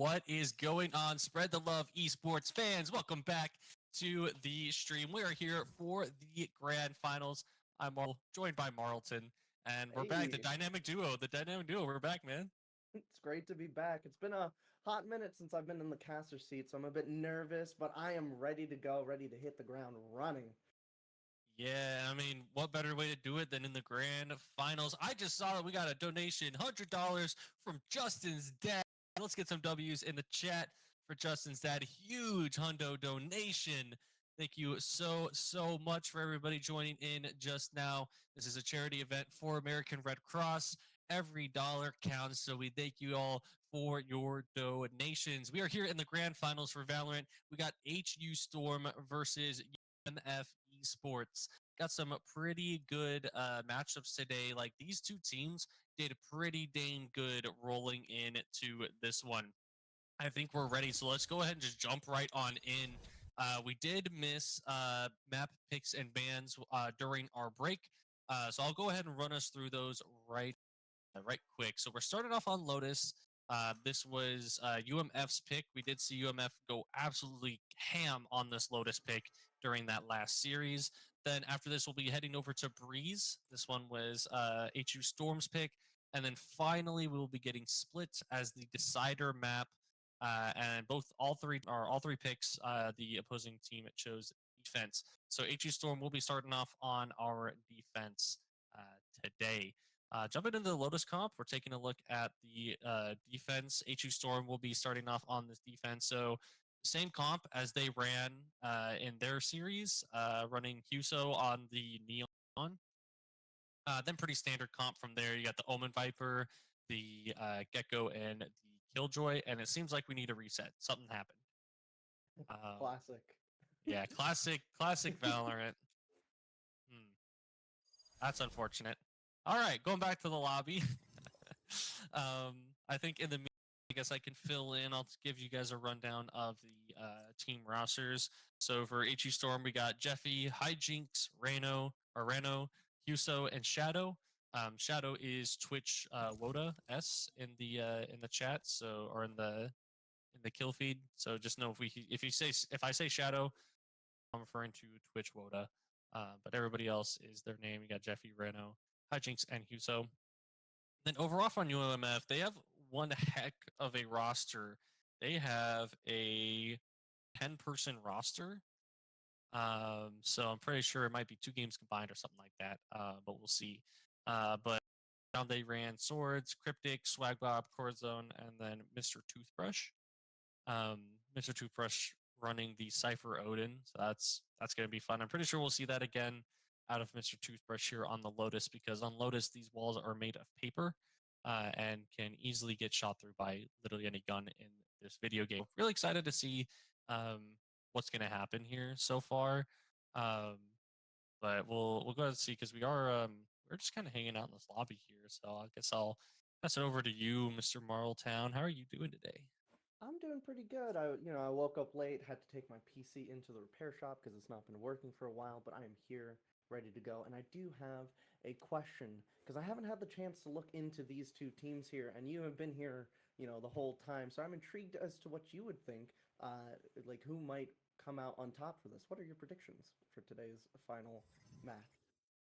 What is going on? Spread the love, esports fans. Welcome back to the stream. We are here for the grand finals. I'm Marl, joined by Marlton, and we're back. The Hey, dynamic duo. The dynamic duo. We're back, man. it's great to be back. It's been a hot minute since I've been in the caster seat, so I'm a bit nervous, but I am ready to go, ready to hit the ground running. Yeah, I mean, what better way to do it than in the grand finals? I just saw that we got a donation, $100 from Justin's dad. Let's get some W's in the chat for Justin's dad. Huge hundo donation. Thank you so much for everybody joining in just now. This is a charity event for American Red Cross. Every dollar counts, so we thank you all for your donations. We are here in the grand finals for Valorant. We got HU Storm versus UMF Esports. Got some pretty good matchups today. Like these two teams did pretty dang good rolling into this one. I think we're ready. So let's go ahead and just jump right on in. We did miss map picks and bans during our break. So I'll go ahead and run us through those right quick. So we're starting off on Lotus. This was UMF's pick. We did see UMF go absolutely ham on this Lotus pick during that last series. Then after this, we'll be heading over to Breeze. This one was HU Storm's pick. And then finally, we will be getting Split as the decider map. And all three picks, the opposing team chose defense. So HU Storm will be starting off on our defense today. Jumping into the Lotus comp, we're taking a look at the defense. HU Storm will be starting off on this defense. So same comp as they ran in their series, running Huso on the Neon. Then pretty standard comp from there. You got the Omen Viper, the Gecko, and the Killjoy. And it seems like we need a reset. Something happened. Classic. Yeah, classic Valorant. Hmm. That's unfortunate. All right, going back to the lobby. I think in the I guess I can fill in. I'll give you guys a rundown of the team rosters. So for HU Storm, we got Jeffy, Hijinks, Reno, Huso, and Shadow. Shadow is Twitch Woda S in the chat, so or in the kill feed. So just know if I say Shadow, I'm referring to Twitch Woda. But everybody else is their name. You got Jeffy, Reno, Hijinks, and Huso. Then over off on UMF, they have one heck of a roster. They have a 10-person roster. So I'm pretty sure it might be 2 games combined or something like that. But we'll see. But now they ran Swords, Cryptic, Swagbob, Corzone, and then Mr. Toothbrush. Mr. Toothbrush running the Cypher Odin. So that's going to be fun. I'm pretty sure we'll see that again out of Mr. Toothbrush here on the Lotus, because on Lotus, these walls are made of paper and can easily get shot through by literally any gun in this video game. Really excited to see what's going to happen here so far. But we'll go ahead and see, because we're just kind of hanging out in this lobby here. So I guess I'll pass it over to you, Mr. Marltown. How are you doing today? I'm doing pretty good. I woke up late, had to take my PC into the repair shop because it's not been working for a while, but I am here, ready to go. And I do have a question, because I haven't had the chance to look into these two teams here, and you have been here, the whole time. So I'm intrigued as to what you would think, like who might come out on top for this. What are your predictions for today's final match?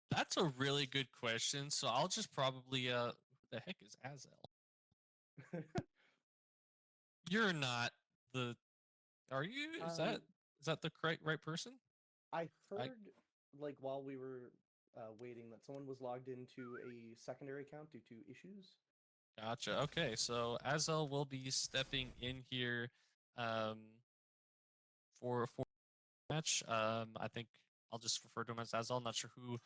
That's a really good question. So I'll just probably who the heck is Azel? You're not the are you? Is um, that the correct right person? I I heard, like, while we were waiting, that someone was logged into a secondary account due to issues. gotcha. Okay, so Azel will be stepping in here um for match. I think I'll just refer to him as Azel. I'm not sure who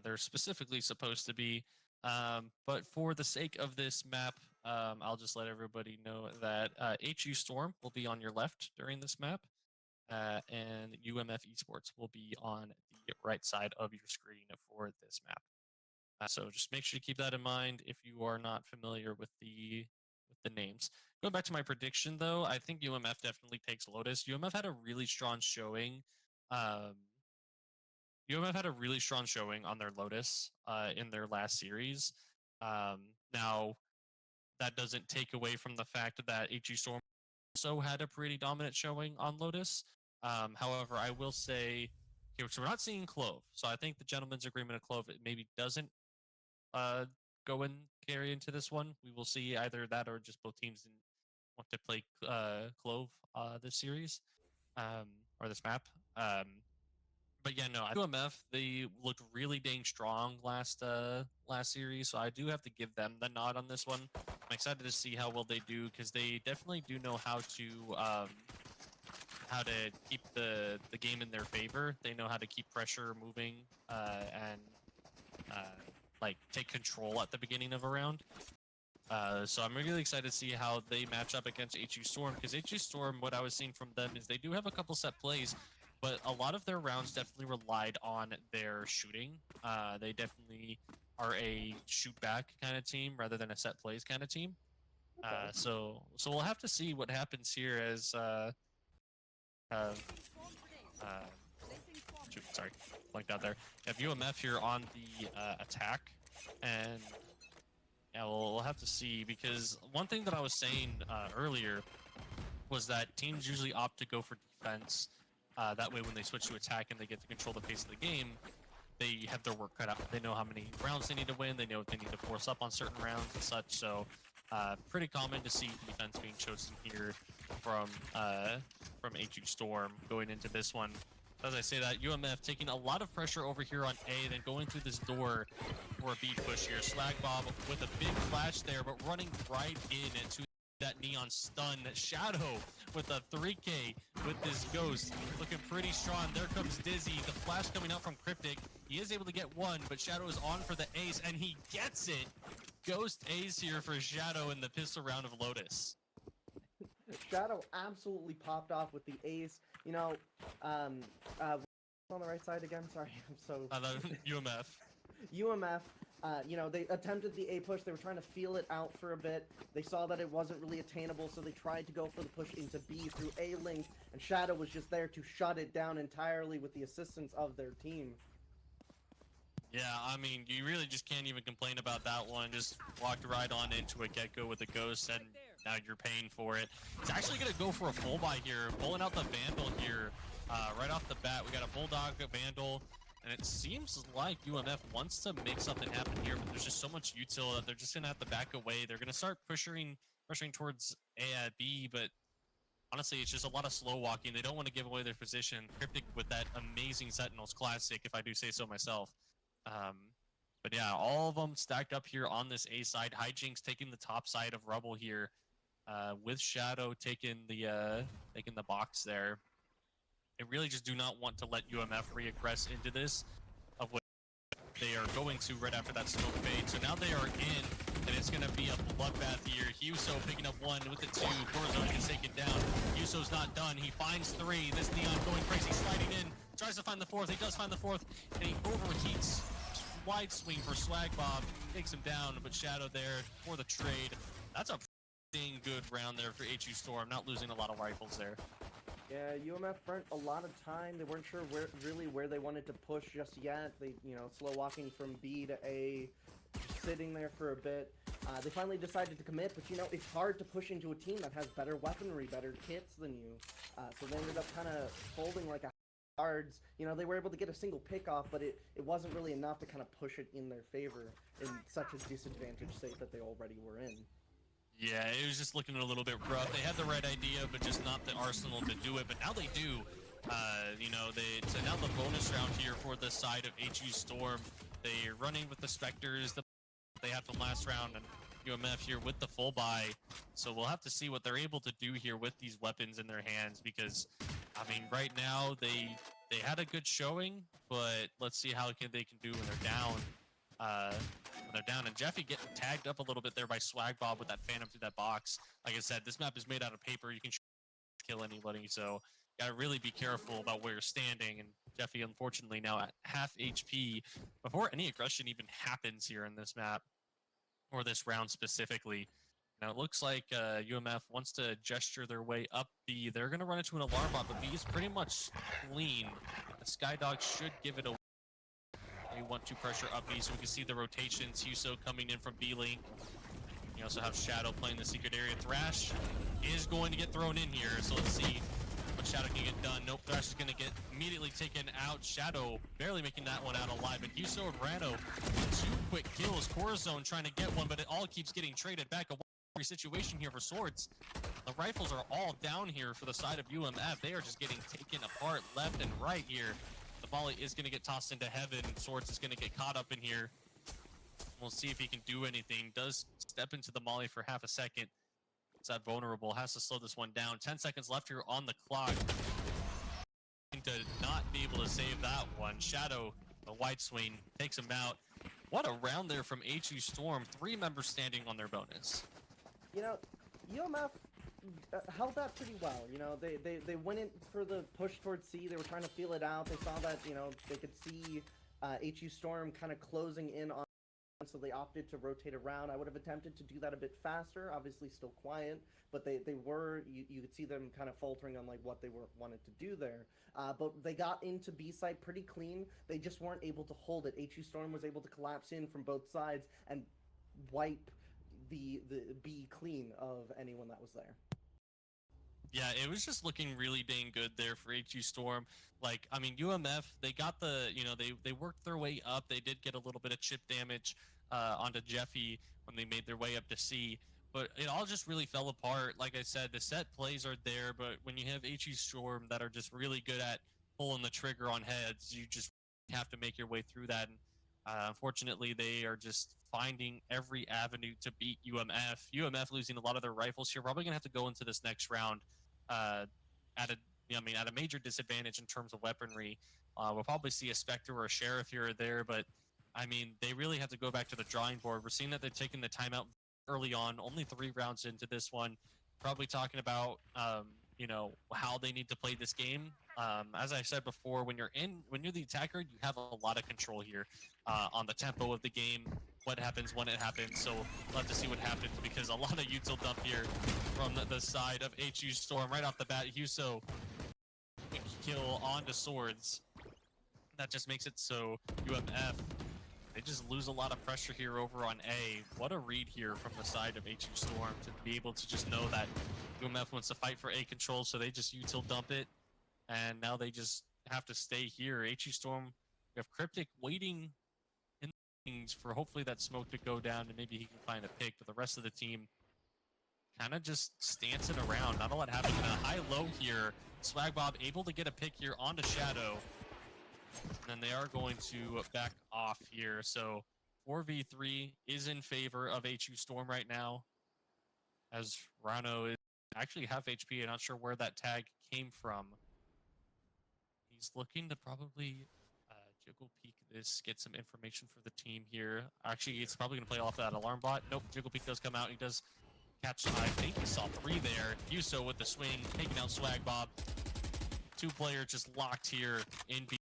they're specifically supposed to be. But for the sake of this map, I'll just let everybody know that HU Storm will be on your left during this map, and UMF Esports will be on the right side of your screen for this map. So just make sure you keep that in mind if you are not familiar with the names. Going back to my prediction, though, I think UMF definitely takes Lotus. UMF had a really strong showing. Um, UMF had a really strong showing on their Lotus in their last series. Now, that doesn't take away from the fact that HG Storm also had a pretty dominant showing on Lotus. However, I will say, okay, so we're not seeing Clove, so I think the gentleman's agreement of Clove it maybe doesn't uh, go and carry into this one. We will see either that or just both teams didn't want to play Clove this series or this map. But yeah, no, UMF they looked really dang strong last series, so I do have to give them the nod on this one. I'm excited to see how well they do because they definitely do know how to keep the game in their favor. They know how to keep pressure moving and like take control at the beginning of a round. So I'm really excited to see how they match up against HU Storm because HU Storm, what I was seeing from them is they do have a couple set plays, but a lot of their rounds definitely relied on their shooting. They definitely are a shoot back kind of team rather than a set plays kind of team. So we'll have to see what happens here as shoot, sorry, blanked out there. Have UMF here on the attack, and yeah, we'll have to see because one thing that I was saying earlier was that teams usually opt to go for defense. That way, when they switch to attack and they get to control the pace of the game, they have their work cut out. They know how many rounds they need to win. They know if they need to force up on certain rounds and such. So, pretty common to see defense being chosen here from HU Storm going into this one. As I say that, UMF taking a lot of pressure over here on A, then going through this door for a B push here. Slag Bob with a big flash there, but running right into that neon stun. Shadow with a 3K with this Ghost looking pretty strong. There comes Dizzy, the flash coming out from Cryptic. He is able to get one, but Shadow is on for the ace, and he gets it. Ghost ace here for Shadow in the pistol round of Lotus. Shadow absolutely popped off with the ace. You know, on the right side again. Sorry, I'm so. UMF. UMF. You know, they attempted the A push. They were trying to feel it out for a bit. They saw that it wasn't really attainable, so they tried to go for the push into B through A link, and Shadow was just there to shut it down entirely with the assistance of their team. Yeah, I mean, you really just can't even complain about that one. Just walked right on into a Gecko with a Ghost, and now you're paying for it. It's actually going to go for a full buy here, pulling out the Vandal here right off the bat. We got a Bulldog, a Vandal, and it seems like UMF wants to make something happen here, but there's just so much util that they're just going to have to back away. They're going to start pushing towards A at B, but honestly, it's just a lot of slow walking. They don't want to give away their position. Cryptic with that amazing Sentinels classic, if I do say so myself. But yeah, all of them stacked up here on this A side. Hijinks taking the top side of Rubble here, with Shadow taking the box there. They really just do not want to let UMF reaggress into this of what they are going to right after that smoke fade. So now they are in, and it's going to be a bloodbath here. Huso picking up one with the two. Corazon gets taken down. Huso's not done. He finds three. This Neon going crazy, sliding in. Tries to find the fourth. He does find the fourth, and he overheats. Wide swing for Swag Bob. Takes him down, but Shadow there for the trade. That's a dang good round there for HU Storm. Not losing a lot of rifles there. Yeah, UMF burnt a lot of time. They weren't sure where they wanted to push just yet. They, you know, slow walking from B to A, just sitting there for a bit. They finally decided to commit, but you know, it's hard to push into a team that has better weaponry, better kits than you. So they ended up kind of folding like a cards. You know, they were able to get a single pick off, but it wasn't really enough to kind of push it in their favor in such a disadvantaged state that they already were in. Yeah, it was just looking a little bit rough. They had the right idea, but just not the arsenal to do it. But now they do. You know, so now the bonus round here for the side of HU Storm. They're running with the Spectres that they had from last round, and UMF here with the full buy. So we'll have to see what they're able to do here with these weapons in their hands, because, I mean, right now they had a good showing, but let's see how they can do when they're down. And Jeffy getting tagged up a little bit there by Swag Bob with that Phantom through that box. Like I said, this map is made out of paper. You can kill anybody, so gotta really be careful about where you're standing. And Jeffy, unfortunately, now at half HP before any aggression even happens here in this map, or this round specifically. Now it looks like UMF wants to gesture their way up B. They're gonna run into an alarm bot, but B is pretty much clean. The Skydog should give it away. They want to pressure up B, so we can see the rotations. Huso coming in from B link. You also have Shadow playing the secret area. Thrash is going to get thrown in here, so let's see what Shadow can get done. Nope, Thrash is going to get immediately taken out. Shadow barely making that one out alive. And Huso and Rano, 2 quick kills. Corazon trying to get one, but it all keeps getting traded back. A situation here for Swords. The rifles are all down here for the side of UMF. They are just getting taken apart left and right here. The volley is going to get tossed into heaven. Swords is going to get caught up in here. We'll see if he can do anything. Does step into the molly for half a second. It's that vulnerable. Has to slow this one down. 10 seconds left here on the clock. To not be able to save that one. Shadow, the white swing, takes him out. What a round there from HU Storm. 3 members standing on their bonus. You know, UMF held that pretty well. You know, they went in for the push towards C. They were trying to feel it out. They saw that, you know, they could see HU Storm kind of closing in on, so they opted to rotate around. I would have attempted to do that a bit faster, obviously still quiet, but they were, you could see them kind of faltering on like what they wanted to do there. But they got into B site pretty clean. They just weren't able to hold it. HU Storm was able to collapse in from both sides and wipe the B clean of anyone that was there. Yeah, it was just looking really dang good there for HU Storm. Like, I mean, UMF, they got the, you know, they worked their way up. They did get a little bit of chip damage onto Jeffy when they made their way up to C. But it all just really fell apart. Like I said, the set plays are there, but when you have HU Storm that are just really good at pulling the trigger on heads, you just have to make your way through that. And unfortunately, they are just finding every avenue to beat UMF. UMF losing a lot of their rifles here. Probably gonna have to go into this next round at a major disadvantage in terms of weaponry. We'll probably see a Spectre or a Sheriff here or there, but I mean, they really have to go back to the drawing board. We're seeing that they're taking the timeout early on, only 3 rounds into this one. Probably talking about you know, how they need to play this game. As I said before, when you're the attacker, you have a lot of control here on the tempo of the game, what happens when it happens. So we'll have to see what happens, because a lot of util dump here from the side of HU Storm. Right off the bat, Huso quick kill onto Swords. That just makes it so UMF, they just lose a lot of pressure here over on A. What a read here from the side of HU Storm to be able to just know that UMF wants to fight for A control, so they just util dump it. And now they just have to stay here. HU Storm, we have Cryptic waiting in things for hopefully that smoke to go down and maybe he can find a pick, but the rest of the team kind of just stancing around. Not a lot happening. A high-low here. Swag Bob able to get a pick here onto Shadow. And they are going to back off here. So 4v3 is in favor of HU Storm right now, as Rano is actually half HP. I'm not sure where that tag came from. He's looking to probably jiggle peek this, get some information for the team here. Actually, it's probably going to play off that alarm bot. Nope, jiggle peek does come out. He does catch, I think he saw 3 there. Huso with the swing, taking out Swag Bob. 2 players just locked here in B.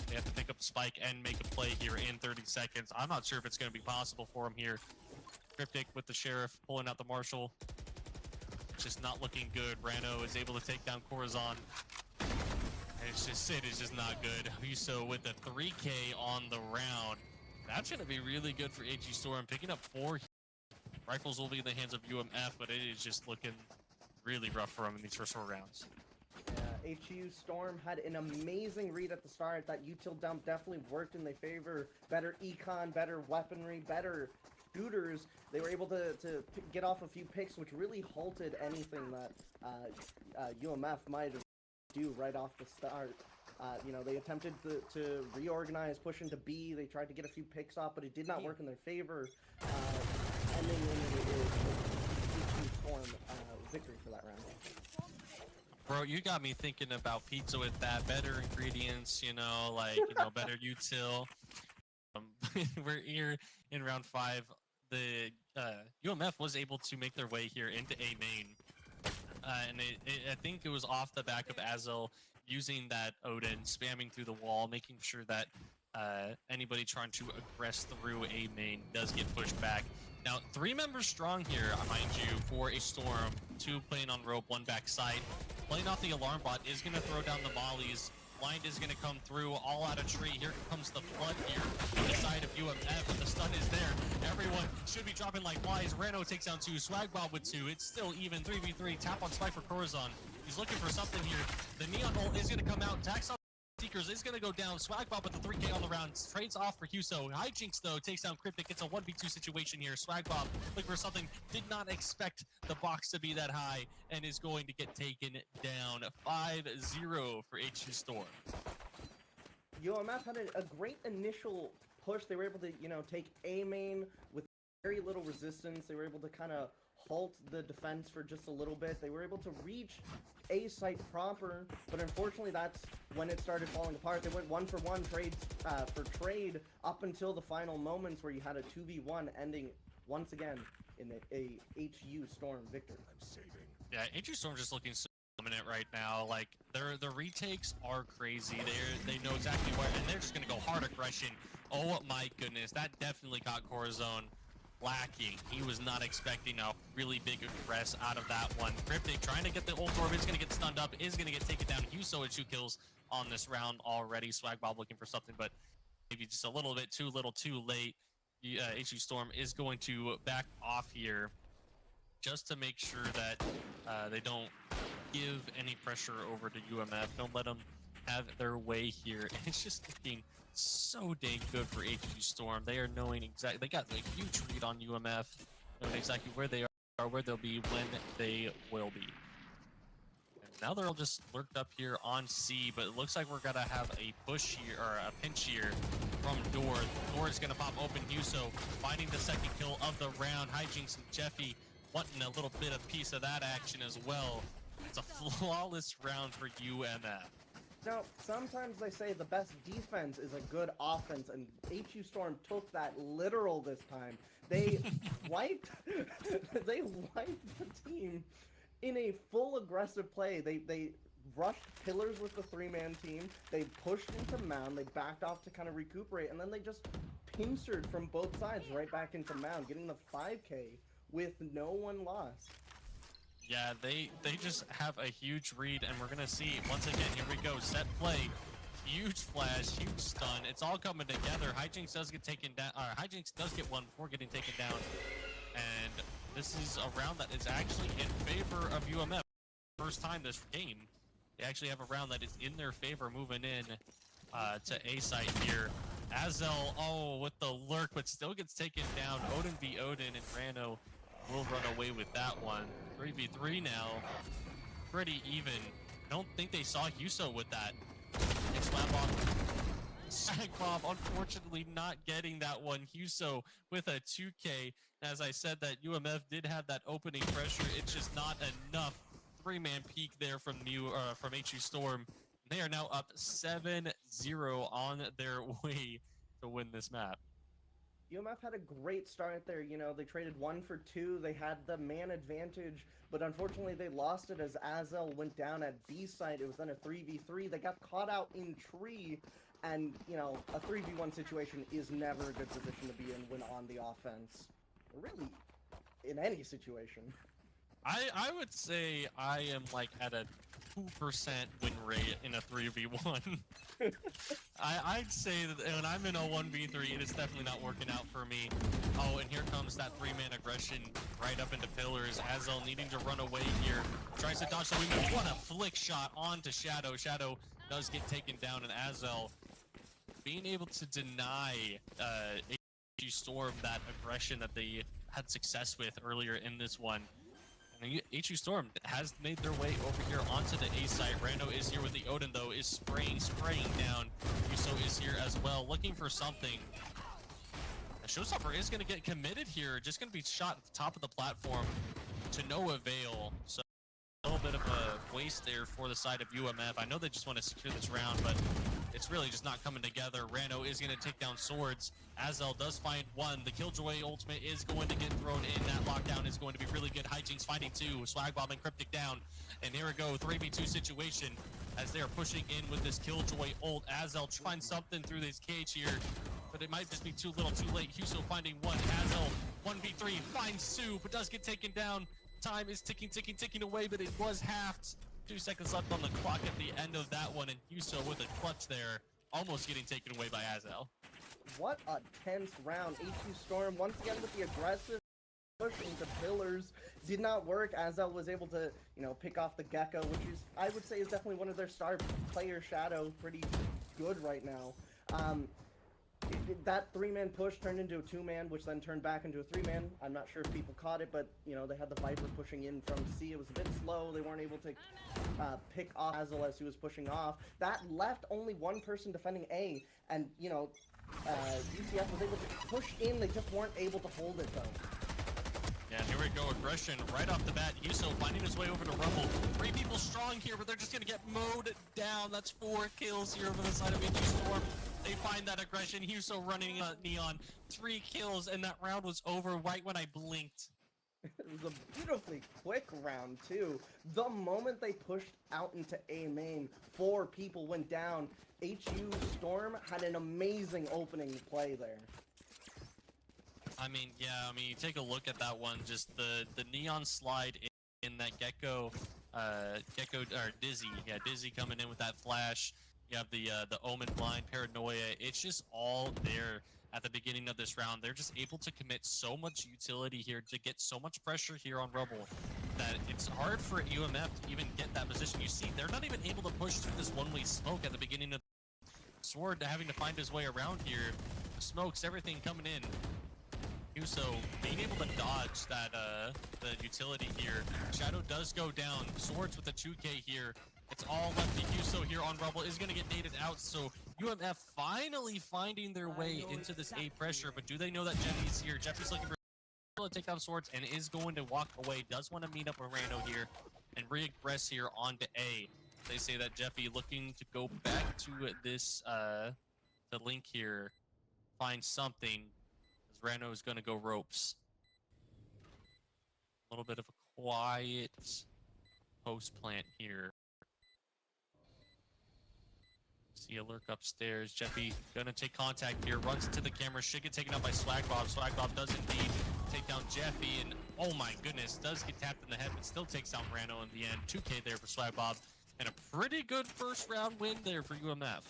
They have to pick up the spike and make a play here in 30 seconds. I'm not sure if it's going to be possible for him here. Cryptic with the Sheriff pulling out the Marshal. Just not looking good. Rano is able to take down Corazon. It is just not good. Huso with the 3K on the round. That's going to be really good for HU Storm. Picking up 4 rifles will be in the hands of UMF, but it is just looking really rough for him in these first 4 rounds. Yeah, HU Storm had an amazing read at the start. That util dump definitely worked in their favor. Better econ, better weaponry, better shooters. They were able to get off a few picks, which really halted anything that UMF might do right off the start. You know, they attempted to reorganize, push into B. They tried to get a few picks off, but it did not work in their favor. Ending in a HU Storm victory for that round. Bro, you got me thinking about pizza with that. Better ingredients, you know, like, you know, better util. We're here in round 5. The UMF was able to make their way here into A main. And I think it was off the back of Azel using that Odin, spamming through the wall, making sure that anybody trying to aggress through A main does get pushed back. Now, 3 members strong here, mind you, for a Storm. 2 playing on rope, 1 back side. Playing off the alarm bot is going to throw down the mollies. Blind is going to come through, all out of tree. Here comes the flood here on the side of UMF, but the stun is there. Everyone should be dropping like flies. Rano takes down 2, Swag Bob with 2. It's still even, 3v3. Tap on Spike for Corazon. He's looking for something here. The Neon Ult is going to come out. Tax up Seekers is going to go down. Swag Bob with the 3K on the round. Trades off for Huso. Hijinks, though, takes down Cryptic. It's a 1v2 situation here. Swag Bob looking for something. Did not expect the box to be that high and is going to get taken down. 5-0 for HU Storm. UMF had a great initial push. They were able to, take A main with very little resistance. They were able to kind of halt the defense for just a little bit. They were able to reach A site proper, but unfortunately that's when it started falling apart. They went 1-for-1 trades for trade up until the final moments where you had a 2v1 ending once again in a HU Storm victory. Yeah, HU Storm just looking so dominant right now. Like the retakes are crazy. They know exactly where, and they're just gonna go hard aggression. Oh my goodness, that definitely caught Corazon lacking. He was not expecting a really big aggress out of that one. Cryptic trying to get the ult orb, is going to get stunned up, is going to get taken down. Huso with 2 kills on this round already. Swag Bob looking for something, but maybe just a little bit too late. HU Storm is going to back off here just to make sure that they don't give any pressure over to UMF. Don't let them have their way here. It's just looking so dang good for HU Storm. They are knowing exactly, they got a huge read on UMF, knowing exactly where they are, where they'll be, when they will be. And now they're all just lurked up here on C, but it looks like we're gonna have a push here, or a pinch here from Door. Door is gonna pop open. Huso finding the second kill of the round. Hijinks and Jeffy wanting a little bit of piece of that action as well. It's a flawless round for UMF. Now, sometimes they say the best defense is a good offense, and HU Storm took that literal this time. They wiped they wiped the team in a full aggressive play. They rushed pillars with the 3-man team. They pushed into mound. They backed off to kind of recuperate, and then they just pincered from both sides right back into mound, getting the 5K with no one lost. Yeah, they just have a huge read, and we're gonna see once again. Here we go, set play, huge flash, huge stun. It's all coming together. Hijinks does get taken down. Hijinks does get one before getting taken down, and this is a round that is actually in favor of UMF. First time this game, they actually have a round that is in their favor, moving in to A site here. Azel, oh, with the lurk, but still gets taken down. Odin v Odin, and Rano will run away with that one. 3v3 now. Pretty even. I don't think they saw Huso with that. Swag Bob, unfortunately not getting that one. Huso with a 2K. As I said, that UMF did have that opening pressure. It's just not enough. 3-man peak there from HU Storm. They are now up 7-0 on their way to win this map. UMF had a great start there. They traded 1 for 2. They had the man advantage, but unfortunately they lost it as Azel went down at B site. It was then a 3v3. They got caught out in tree, and a 3v1 situation is never a good position to be in when on the offense. Really, in any situation. I would say I am like at a 2% win rate in a 3v1. I'd say that when I'm in a 1v3, it is definitely not working out for me. Oh, and here comes that 3-man aggression right up into pillars. Azel needing to run away here. Tries to dodge the wingman. What a flick shot onto Shadow. Shadow does get taken down, and Azel being able to deny HU Storm that aggression that they had success with earlier in this one. And HU Storm has made their way over here onto the A site. Rando is here with the Odin, though, is spraying down. Huso is here as well, looking for something. The Showstopper is going to get committed here, just going to be shot at the top of the platform to no avail. So a little bit of a waste there for the side of UMF. I know they just want to secure this round, but it's really just not coming together. Rando is going to take down swords. Azel does find one. The Killjoy ultimate is going to get thrown in. That lockdown is going to be really good. Hijinks finding 2. Swag Bomb and Cryptic down. And here we go, 3v2 situation as they are pushing in with this Killjoy ult. Azel finds something through this cage here, but it might just be too little too late. Huso finding 1. Azel 1v3 finds 2, but does get taken down. Time is ticking away, but it was halved. 2 seconds left on the clock at the end of that one, and Yuso with a clutch there, almost getting taken away by Azel. What a tense round. HU Storm once again with the aggressive push into pillars. Did not work. Azel was able to, you know, pick off the Gecko, which is, I would say, is definitely one of their star player. Shadow, pretty good right now. That 3-man push turned into a 2-man, which then turned back into a 3-man. I'm not sure if people caught it, but, you know, they had the Viper pushing in from C. It was a bit slow. They weren't able to pick off Azel as he was pushing off. That left only one person defending A, and, you know, UCF was able to push in. They just weren't able to hold it, though. Yeah, here we go. Aggression right off the bat. Yuso finding his way over to Rumble. 3 people strong here, but they're just going to get mowed down. That's 4 kills here over the side of HU Storm. They find that aggression. Yuso running Neon. 3 kills, and that round was over right when I blinked. It was a beautifully quick round, too. The moment they pushed out into A main, 4 people went down. HU Storm had an amazing opening play there. I mean, yeah, you take a look at that one, just the Neon slide in that Gecko, or Dizzy. Yeah, Dizzy coming in with that flash. You have the Omen blind, Paranoia. It's just all there at the beginning of this round. They're just able to commit so much utility here to get so much pressure here on Rebel that it's hard for UMF to even get that position. You see, they're not even able to push through this one-way smoke at the beginning of Sword, having to find his way around here. The smokes, everything coming in. Yuso being able to dodge that the utility here. Shadow does go down. Swords with a 2K here. It's all left to Yuso here on Rumble. Is going to get naded out. So UMF finally finding their way into this A pressure. But do they know that Jeffy's here? Jeffy's looking for to take down Swords and is going to walk away. Does want to meet up with Rando here and re-aggress here onto A. They say that Jeffy looking to go back to this the link here, find something. Rando is going to go ropes. A little bit of a quiet post plant here. See a lurk upstairs. Jeffy gonna take contact here. Runs into the camera. Should get taken out by Swagbob. Swagbob does indeed take down Jeffy. And oh my goodness, does get tapped in the head, but still takes down Rando in the end. 2K there for Swagbob. And a pretty good first round win there for UMF.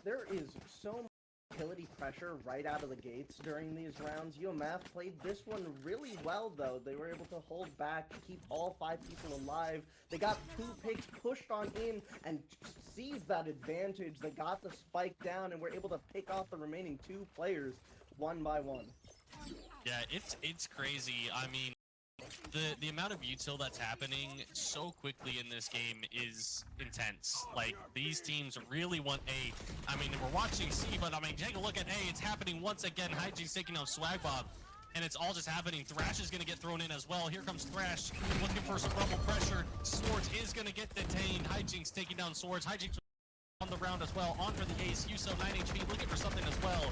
There is so much utility pressure right out of the gates during these rounds. UMF played this one really well, though. They were able to hold back, keep all 5 people alive. They got 2 picks pushed on in and seized that advantage. They got the spike down and were able to pick off the remaining 2 players one by one. Yeah, it's crazy. I mean, the amount of util that's happening so quickly in this game is intense. Like, these teams really want A. I mean, we're watching C, but I mean, take a look at A. It's happening once again. Hygien's taking on Swagbob, and it's all just happening. Thrash is going to get thrown in as well. Here comes Thrash, looking for some Rumble pressure. Swords is going to get detained. Hijinks taking down Swords. Hijinks on the round as well. On for the ace. Yuso 9 HP looking for something as well.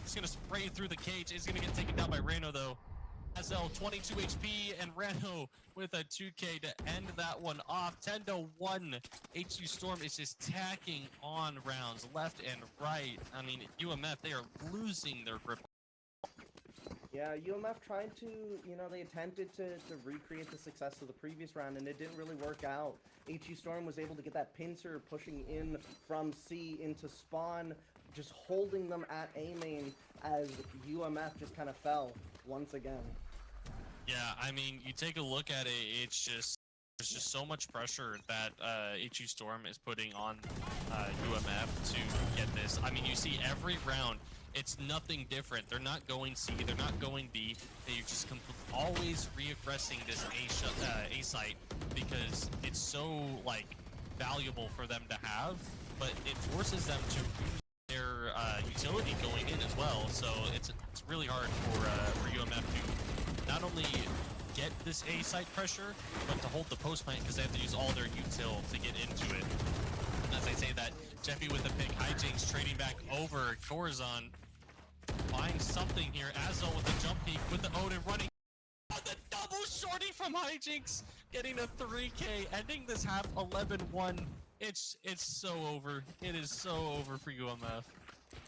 He's going to spray through the cage. He's going to get taken down by Rando, though. Azel 22 HP and Rando with a 2K to end that one off. 10-1. HU Storm is just tacking on rounds left and right. I mean, UMF, they are losing their grip. Yeah, UMF tried to, you know, they attempted to recreate the success of the previous round, and it didn't really work out. HU Storm was able to get that pincer pushing in from C into spawn, just holding them at A main as UMF just kind of fell once again. Yeah, I mean, you take a look at it, it's just, there's just so much pressure that HU Storm is putting on UMF to get this. I mean, you see every round, it's nothing different. They're not going C, they're not going B. They're just always re-aggressing this A site because it's so, like, valuable for them to have, but it forces them to use their utility going in as well. So it's really hard for UMF to not only get this A site pressure, but to hold the post plant because they have to use all their util to get into it. And as I say that, Jeffy with the pick, Hijinks trading back over. Corazon finds something here. Azel with the jump peek with the Odin running. Oh, the double shorty from Hijinks, getting a 3K, ending this half 11-1. It's so over. It is so over for UMF.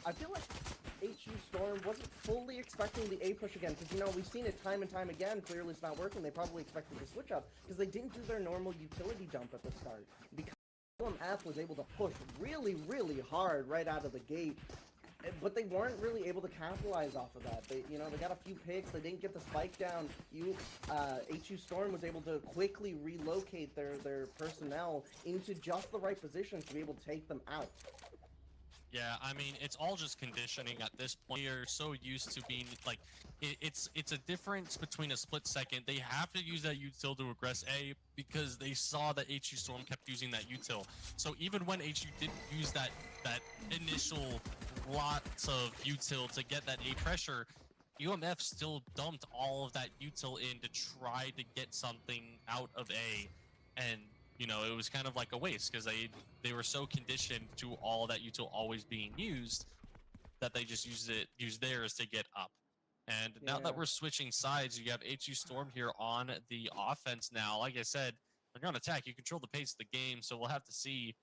I feel like HU Storm wasn't fully expecting the A push again, because, you know, we've seen it time and time again. Clearly it's not working. They probably expected the switch up, because they didn't do their normal utility dump at the start. Because UMF was able to push really, really hard right out of the gate, but they weren't really able to capitalize off of that. They, you know, they got a few picks. They didn't get the spike down. HU Storm was able to quickly relocate their personnel into just the right positions to be able to take them out. Yeah, I mean, it's all just conditioning at this point. You're so used to being like, it's a difference between a split second. They have to use that util to aggress A because they saw that HU Storm kept using that util. So even when HU didn't use that initial lots of util to get that A pressure, UMF still dumped all of that util in to try to get something out of A, and you know, it was kind of like a waste because they were so conditioned to all that util always being used that they just used theirs to get up. And now that we're switching sides, you have HU Storm here on the offense now. Like I said, they're going to attack. You control the pace of the game, so we'll have to see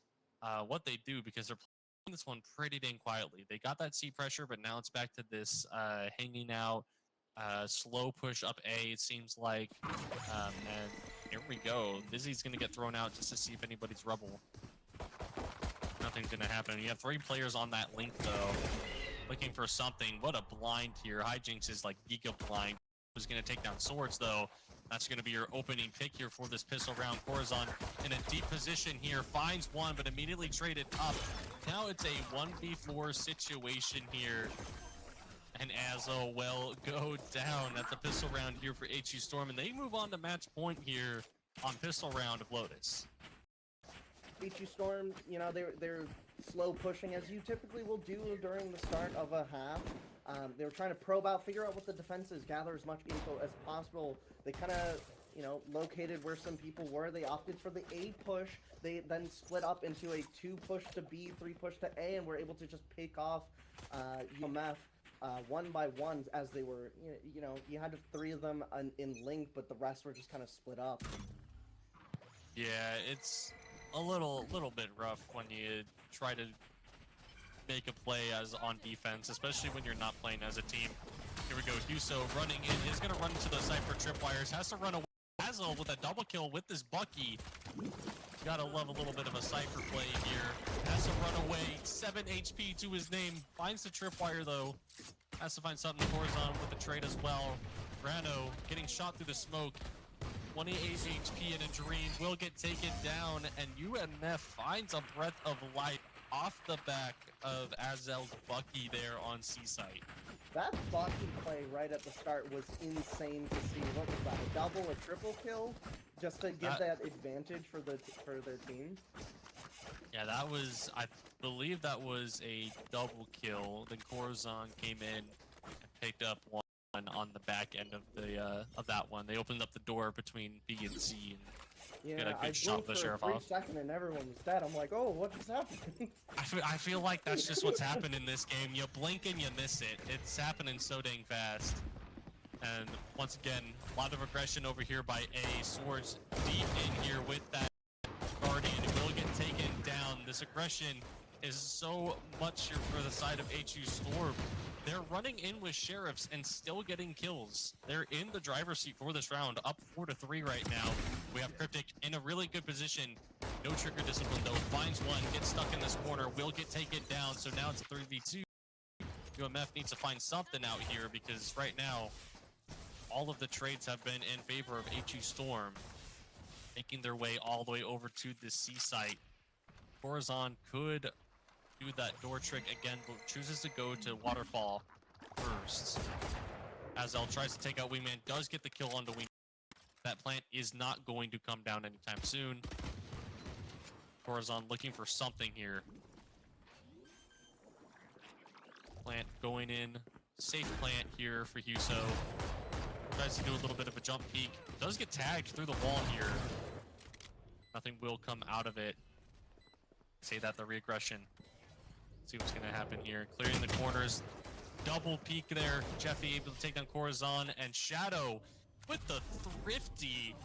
what they do because they're playing this one pretty dang quietly. They got that C pressure, but now it's back to this hanging out, slow push up A, it seems like. And here we go. Dizzy's going to get thrown out just to see if anybody's Rebel. Nothing's going to happen. You have 3 players on that link, though, looking for something. What a blind here. Hijinks is like giga blind. Who's going to take down Swords, though. That's going to be your opening pick here for this pistol round. Corazon in a deep position here. Finds one, but immediately traded up. Now it's a 1v4 situation here. And Azo will go down. That's a pistol round here for HU Storm, and they move on to match point here on pistol round of Lotus. HU Storm, you know, they're slow pushing as you typically will do during the start of a half. They were trying to probe out, figure out what the defense is, gather as much info as possible. They kind of, you know, located where some people were. They opted for the A push. They then split up into a 2 push to B, 3 push to A, and were able to just pick off UMF. One by ones as they were, you know, you had 3 of them in link, but the rest were just kind of split up. Yeah, it's a little bit rough when you try to make a play as on defense, especially when you're not playing as a team. Here we go, Huso running in, is going to run into the Cypher tripwires, has to run away. Hazel with a double kill with this Bucky. Gotta love a little bit of a Cypher play here. Has to run away, 7 HP to his name. Finds the tripwire though. Has to find something Corazon with the trade as well. Grano getting shot through the smoke. 28 HP and a Dream will get taken down, and UMF finds a breath of light off the back of Azel's Bucky there on C-Site. That Bucky play right at the start was insane to see. What was that, a double, a triple kill? Just to give that advantage for their team? Yeah, that was, I believe that was a double kill. Then Corazon came in and picked up one on the back end of the that one. They opened up the door between B and C and got a good shot of the Sheriff off. For a brief second and everyone was dead. I'm like, oh, what just happened? I feel like that's just what's happened in this game. You blink and you miss it. It's happening so dang fast. And once again, a lot of aggression over here by A. Swords deep in here with that Guardian. Will get taken down. This aggression is so much here for the side of HU Storm. They're running in with Sheriffs and still getting kills. They're in the driver's seat for this round, up 4-3 right now. We have Cryptic in a really good position. No trigger discipline though. Finds one, gets stuck in this corner, will get taken down. So now it's a 3v2. UMF needs to find something out here because right now, all of the trades have been in favor of HU Storm, making their way all the way over to the C site. Corazon could do that door trick again, but chooses to go to Waterfall first. Azel tries to take out Wingman, does get the kill onto Wingman. That plant is not going to come down anytime soon. Corazon looking for something here. Plant going in. Safe plant here for Huso. Tries to do a little bit of a jump peek. Does get tagged through the wall here. Nothing will come out of it. Say that the reaggression. See what's going to happen here. Clearing the corners. Double peek there. Jeffy able to take down Corazon. And Shadow with the thrifty.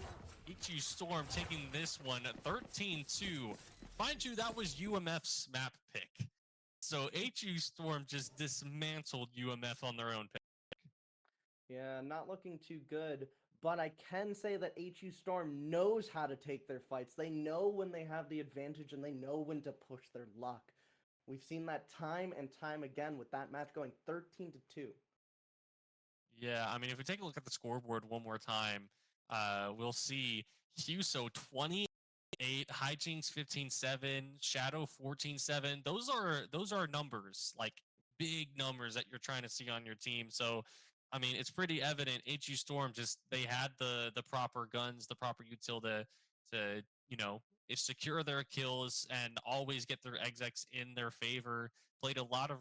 HU Storm taking this one 13-2. Mind you, that was UMF's map pick. So HU Storm just dismantled UMF on their own pick. Yeah, not looking too good. But I can say that HU Storm knows how to take their fights. They know when they have the advantage and they know when to push their luck. We've seen that time and time again with that match going 13-2. Yeah, I mean, if we take a look at the scoreboard one more time, we'll see Huso 28, Hijinks 15-7, Shadow 14-7. Those are numbers, like big numbers that you're trying to see on your team. So, I mean, it's pretty evident HU Storm just they had the proper guns, the proper util to secure their kills and always get their execs in their favor. Played a lot of,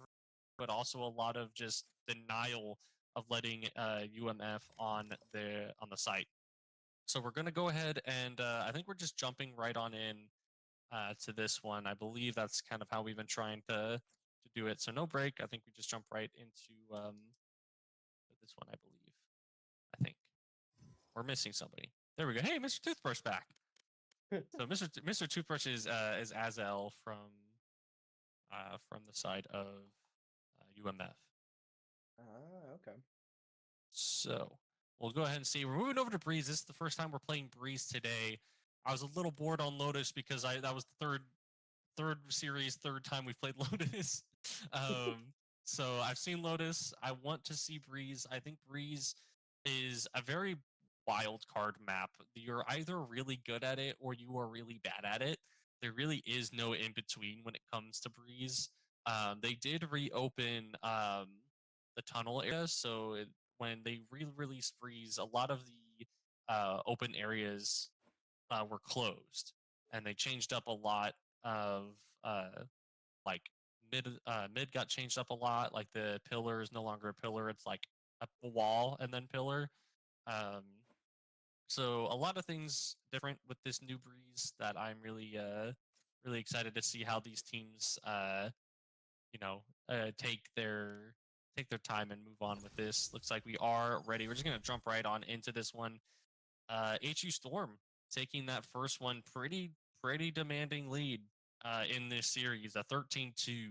but also a lot of just denial of letting UMF on the site. So we're gonna go ahead and I think we're just jumping right on in to this one. I believe that's kind of how we've been trying to do it. So no break. I think we just jump right into this one. I believe. I think we're missing somebody. There we go. Hey, Mr. Toothbrush back. So Mr. Toothbrush is Azel from the side of UMF. Ah, okay. So we'll go ahead and see. We're moving over to Breeze. This is the first time we're playing Breeze today. I was a little bored on Lotus because that was the third series, third time we've played Lotus. So I've seen Lotus. I want to see Breeze. I think Breeze is a very wild card map. You're either really good at it or you are really bad at it. There really is no in between when it comes to Breeze. They did reopen the tunnel area, so when they re-released Breeze, a lot of the open areas were closed, and they changed up a lot of like mid got changed up a lot. Like the pillar is no longer a pillar; it's like a wall and then pillar. Um, so a lot of things different with this new Breeze that I'm really excited to see how these teams take their time and move on with this. Looks like we are ready. We're just gonna jump right on into this one. HU Storm taking that first one, pretty demanding lead in this series, a 13-2,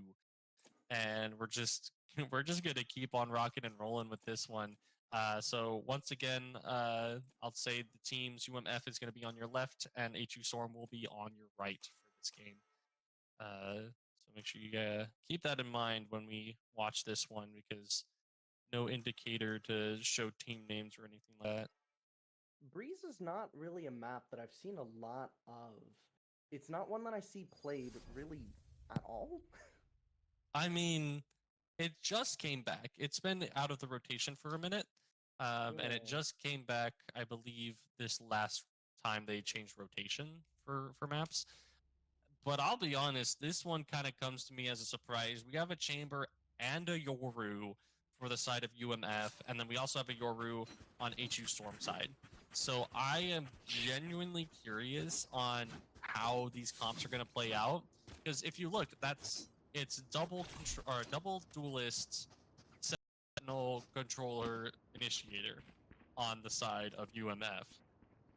and we're just gonna keep on rocking and rolling with this one. So once again, I'll say the teams UMF is going to be on your left, and HU Storm will be on your right for this game. So make sure you keep that in mind when we watch this one, because no indicator to show team names or anything like that. Breeze is not really a map that I've seen a lot of. It's not one that I see played really at all. I mean, it just came back. It's been out of the rotation for a minute, and it just came back, I believe, this last time they changed rotation for maps. But I'll be honest, this one kind of comes to me as a surprise. We have a Chamber and a Yoru for the side of UMF, and then we also have a Yoru on HU Storm side. So I am genuinely curious on how these comps are going to play out, because if you look, it's double duelist, sentinel, controller, initiator on the side of UMF.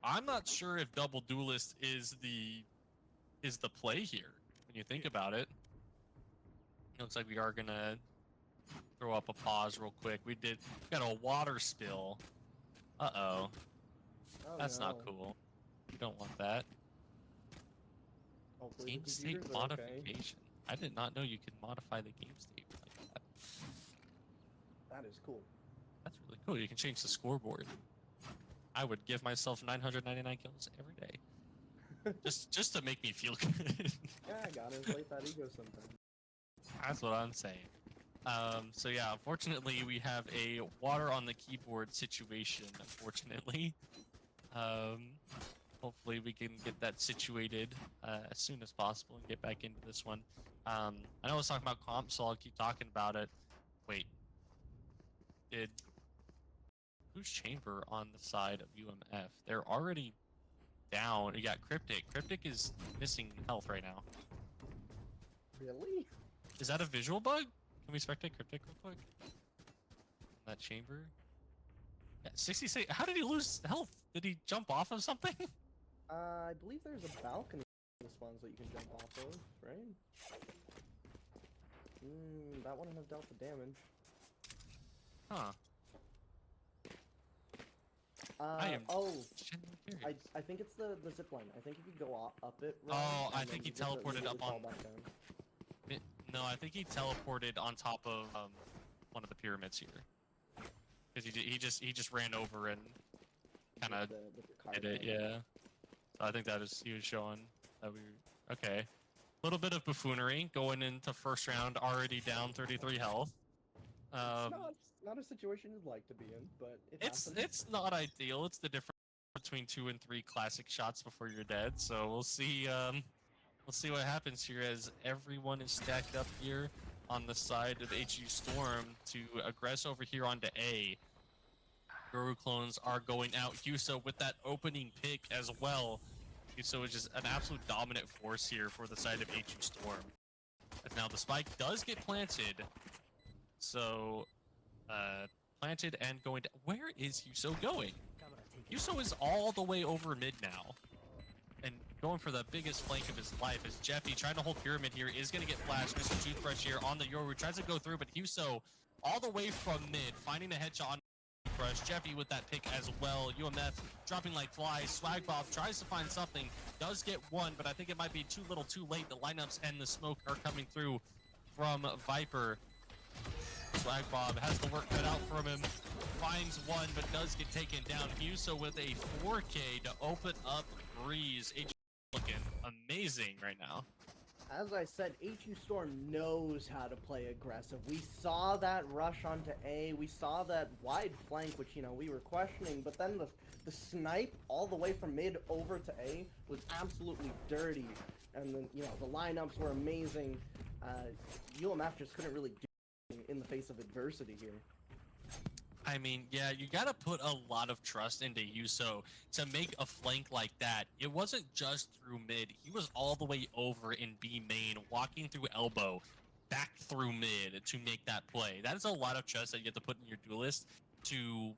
I'm not sure if double duelist is the play here when you think about it. It looks like we are gonna throw up a pause real quick. We got a water spill. Uh-oh. That's not cool. You don't want that. Hopefully Game state modification. I did not know you could modify the game state like that. That is cool. That's really cool. You can change the scoreboard. I would give myself 999 kills every day. just to make me feel good. Yeah, I gotta inflate that ego sometimes. That's what I'm saying. So yeah, unfortunately we have a water on the keyboard situation, unfortunately. Hopefully we can get that situated as soon as possible and get back into this one. I know I was talking about comp, so I'll keep talking about it. Wait. Who's Chamber on the side of UMF? They're already down. You got Cryptic. Cryptic is missing health right now. Really? Is that a visual bug? Can we spectate Cryptic real quick? That Chamber? Yeah, 66. How did he lose health? Did he jump off of something? I believe there's a balcony in the spawns that you can jump off of, right? That wouldn't have dealt the damage. Huh. Oh, curious. I think it's the zip line. I think if you go up it, Oh, and I then think he you just teleported immediately up on. fall back down. No, I think he teleported on top of one of the pyramids here. Because he just ran over and kind of did it. Yeah. So I think he was showing that we. Okay. A little bit of buffoonery going into first round, already down 33 health. It's not a situation you'd like to be in, but happens. It's not ideal. It's the difference between 2 and 3 classic shots before you're dead. So we'll see. We'll see what happens here as everyone is stacked up here on the side of HU Storm to aggress over here onto A. Guru clones are going out. Huso with that opening pick as well. Huso is just an absolute dominant force here for the side of HU Storm. As now the spike does get planted. So, planted and going to... Where is Huso going? Huso is all the way over mid now. And going for the biggest flank of his life is Jeffy trying to hold pyramid here. Is going to get flashed. Mr. Toothbrush here on the Yoru. Tries to go through, but Huso all the way from mid, finding the headshot on Toothbrush. Jeffy with that pick as well. UMF dropping like flies. Swag Bob tries to find something. Does get one, but I think it might be too little too late. The lineups and the smoke are coming through from Viper. Swag Bob has the work cut out from him. Finds one, but does get taken down. Huso with a 4K to open up Breeze. HU looking amazing right now. As I said, HU Storm knows how to play aggressive. We saw that rush onto A. We saw that wide flank, which, you know, we were questioning. But then the snipe all the way from mid over to A was absolutely dirty. And then, you know, the lineups were amazing. UMF just couldn't really do in the face of adversity here. I mean, yeah, you gotta put a lot of trust into Huso to make a flank like that. It wasn't just through mid. He was all the way over in B main, walking through elbow, back through mid to make that play. That is a lot of trust that you have to put in your duelist to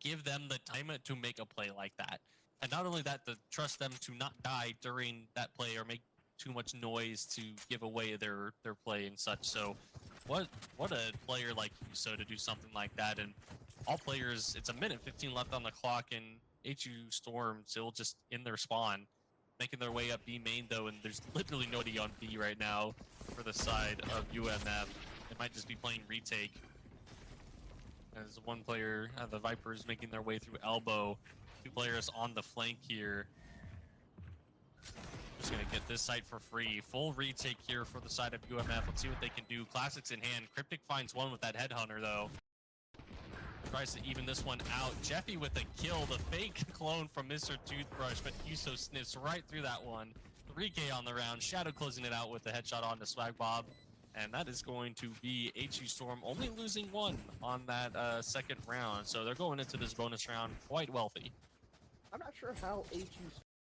give them the time to make a play like that. And not only that, to trust them to not die during that play or make too much noise to give away their play and such. So what a player like Huso to do something like that. And all players, it's a minute 15 left on the clock, and HU Storm still just in their spawn, making their way up B main though, and there's literally nobody on B right now for the side of UMF. It might just be playing retake. As one player, the Vipers, making their way through elbow. 2 players on the flank here. Just gonna get this site for free. Full retake here for the side of UMF. Let's see what they can do. Classics in hand. Cryptic finds one with that headhunter though. Tries to even this one out. Jeffy with a kill. The fake clone from Mr. Toothbrush, but Huso sniffs right through that one. 3K on the round. Shadow closing it out with the headshot onto Swag Bob. And that is going to be HU Storm only losing 1 on that second round. So they're going into this bonus round quite wealthy. I'm not sure how HU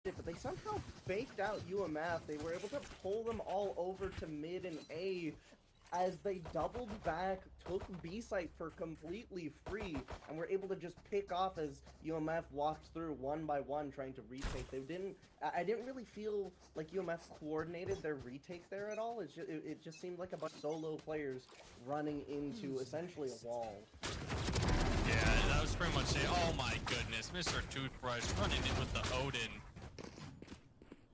did, but they somehow faked out UMF. They were able to pull them all over to mid and A as they doubled back, took B site for completely free, and were able to just pick off as UMF walked through one by one trying to retake. I didn't really feel like UMF coordinated their retake there at all. It just seemed like a bunch of solo players running into essentially a wall. Yeah, that was pretty much it. Oh my goodness, Mr. Toothbrush running in with the Odin.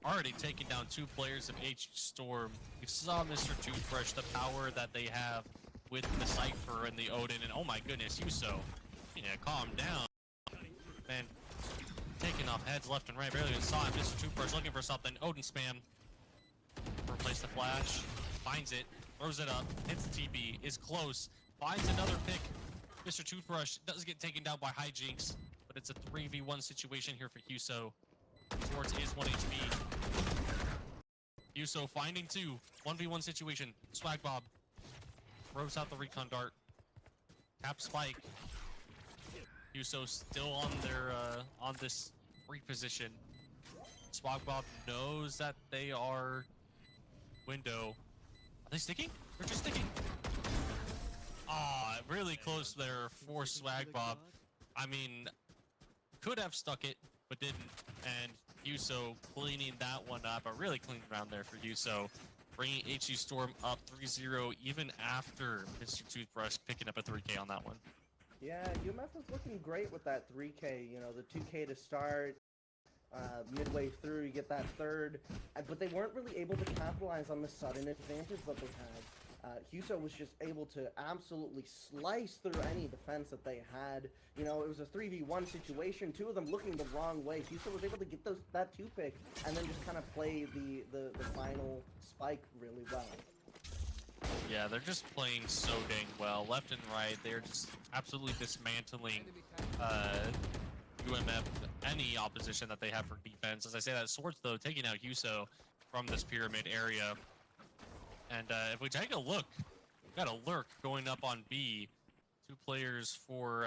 Already taking down 2 players of HU Storm. You saw Mr. Toothbrush, the power that they have with the Cypher and the Odin, and oh my goodness, Huso. Yeah, calm down. Man, taking off heads left and right. Barely even saw him. Mr. Toothbrush looking for something. Odin spam. Replace the flash. Finds it. Throws it up. Hits the TB. Is close. Finds another pick. Mr. Toothbrush does get taken down by Hijinks, but it's a 3v1 situation here for Huso. Swords is 1 HP. Huso finding 2. 1v1 situation. Swag Bob throws out the recon dart. Tap spike. Huso still on their on this reposition. Swag Bob knows that they are window. Are they sticking? They're just sticking. Ah, really close there for Swag Bob. I mean, could have stuck it, but didn't. And Huso cleaning that one up. A really clean round there for Huso. bringing HU Storm up 3-0 even after Mr. Toothbrush picking up a 3K on that one. Yeah, UMF was looking great with that 3K, you know, the 2K to start. Midway through, you get that third, but they weren't really able to capitalize on the sudden advantage that they had. Huso was just able to absolutely slice through any defense that they had. You know, it was a 3v1 situation, two of them looking the wrong way. Huso was able to get that 2-pick and then just kind of play the final spike really well. Yeah, they're just playing so dang well, left and right. They're just absolutely dismantling UMF, any opposition that they have for defense. As I say that, Swords, though, taking out Huso from this pyramid area. And if we take a look, we've got a lurk going up on B. 2 players for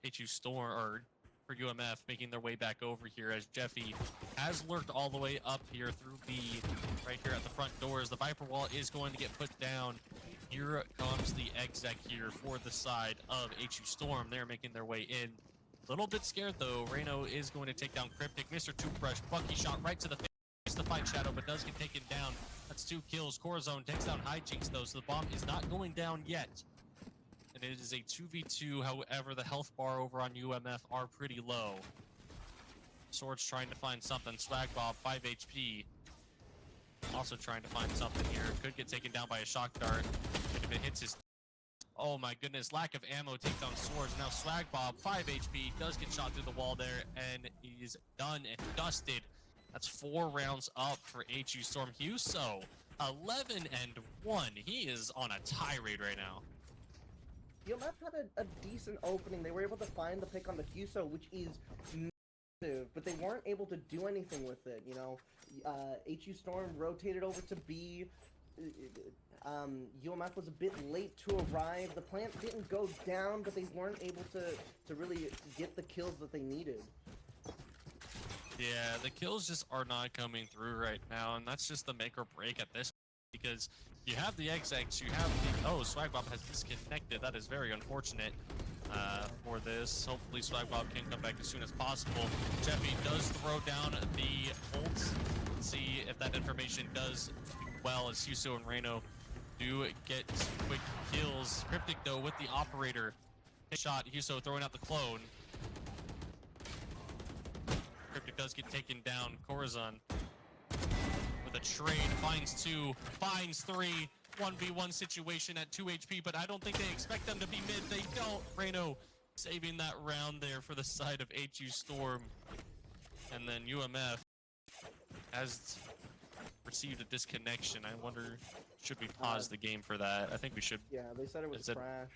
HU Storm, or for UMF, making their way back over here as Jeffy has lurked all the way up here through B, right here at the front doors. The Viper Wall is going to get put down. Here comes the exec here for the side of HU Storm. They're making their way in. A little bit scared though. Reno is going to take down Cryptic. Mr. Toothbrush, Bucky shot right to the face to find Shadow, but does get taken down. That's 2 kills. Corazon takes down Hijinks though, so the bomb is not going down yet. And it is a 2v2, however, the health bar over on UMF are pretty low. Swords trying to find something. Swag Bob, 5 HP. Also trying to find something here. Could get taken down by a shock dart. And if it hits his... Oh my goodness, lack of ammo takes down Swords. Now Swag Bob, 5 HP, does get shot through the wall there, and he's done and dusted. That's 4 rounds up for HU Storm. Huso, 11-1. He is on a tirade right now. UMF had a decent opening. They were able to find the pick on the Huso, which is massive, but they weren't able to do anything with it, you know. HU Storm rotated over to B. UMF was a bit late to arrive. The plant didn't go down, but they weren't able to really get the kills that they needed. Yeah, the kills just are not coming through right now, and that's just the make or break at this point, because you have the execs, you have the... Oh, Swagbob has disconnected. That is very unfortunate for this. Hopefully Swagbob can come back as soon as possible. Jeffy does throw down the ult. Let's see if that information does well, as Huso and Reno do get quick kills. Cryptic, though, with the operator. Shot, Huso throwing out the clone. Cryptic does get taken down. Corazon with a trade, finds 2, finds 3. 1v1 situation at 2 HP, but I don't think they expect them to be mid. They don't. Reno saving that round there for the side of HU Storm. And then UMF has received a disconnection. I wonder, should we pause the game for that? I think we should. Yeah, they said it was crash.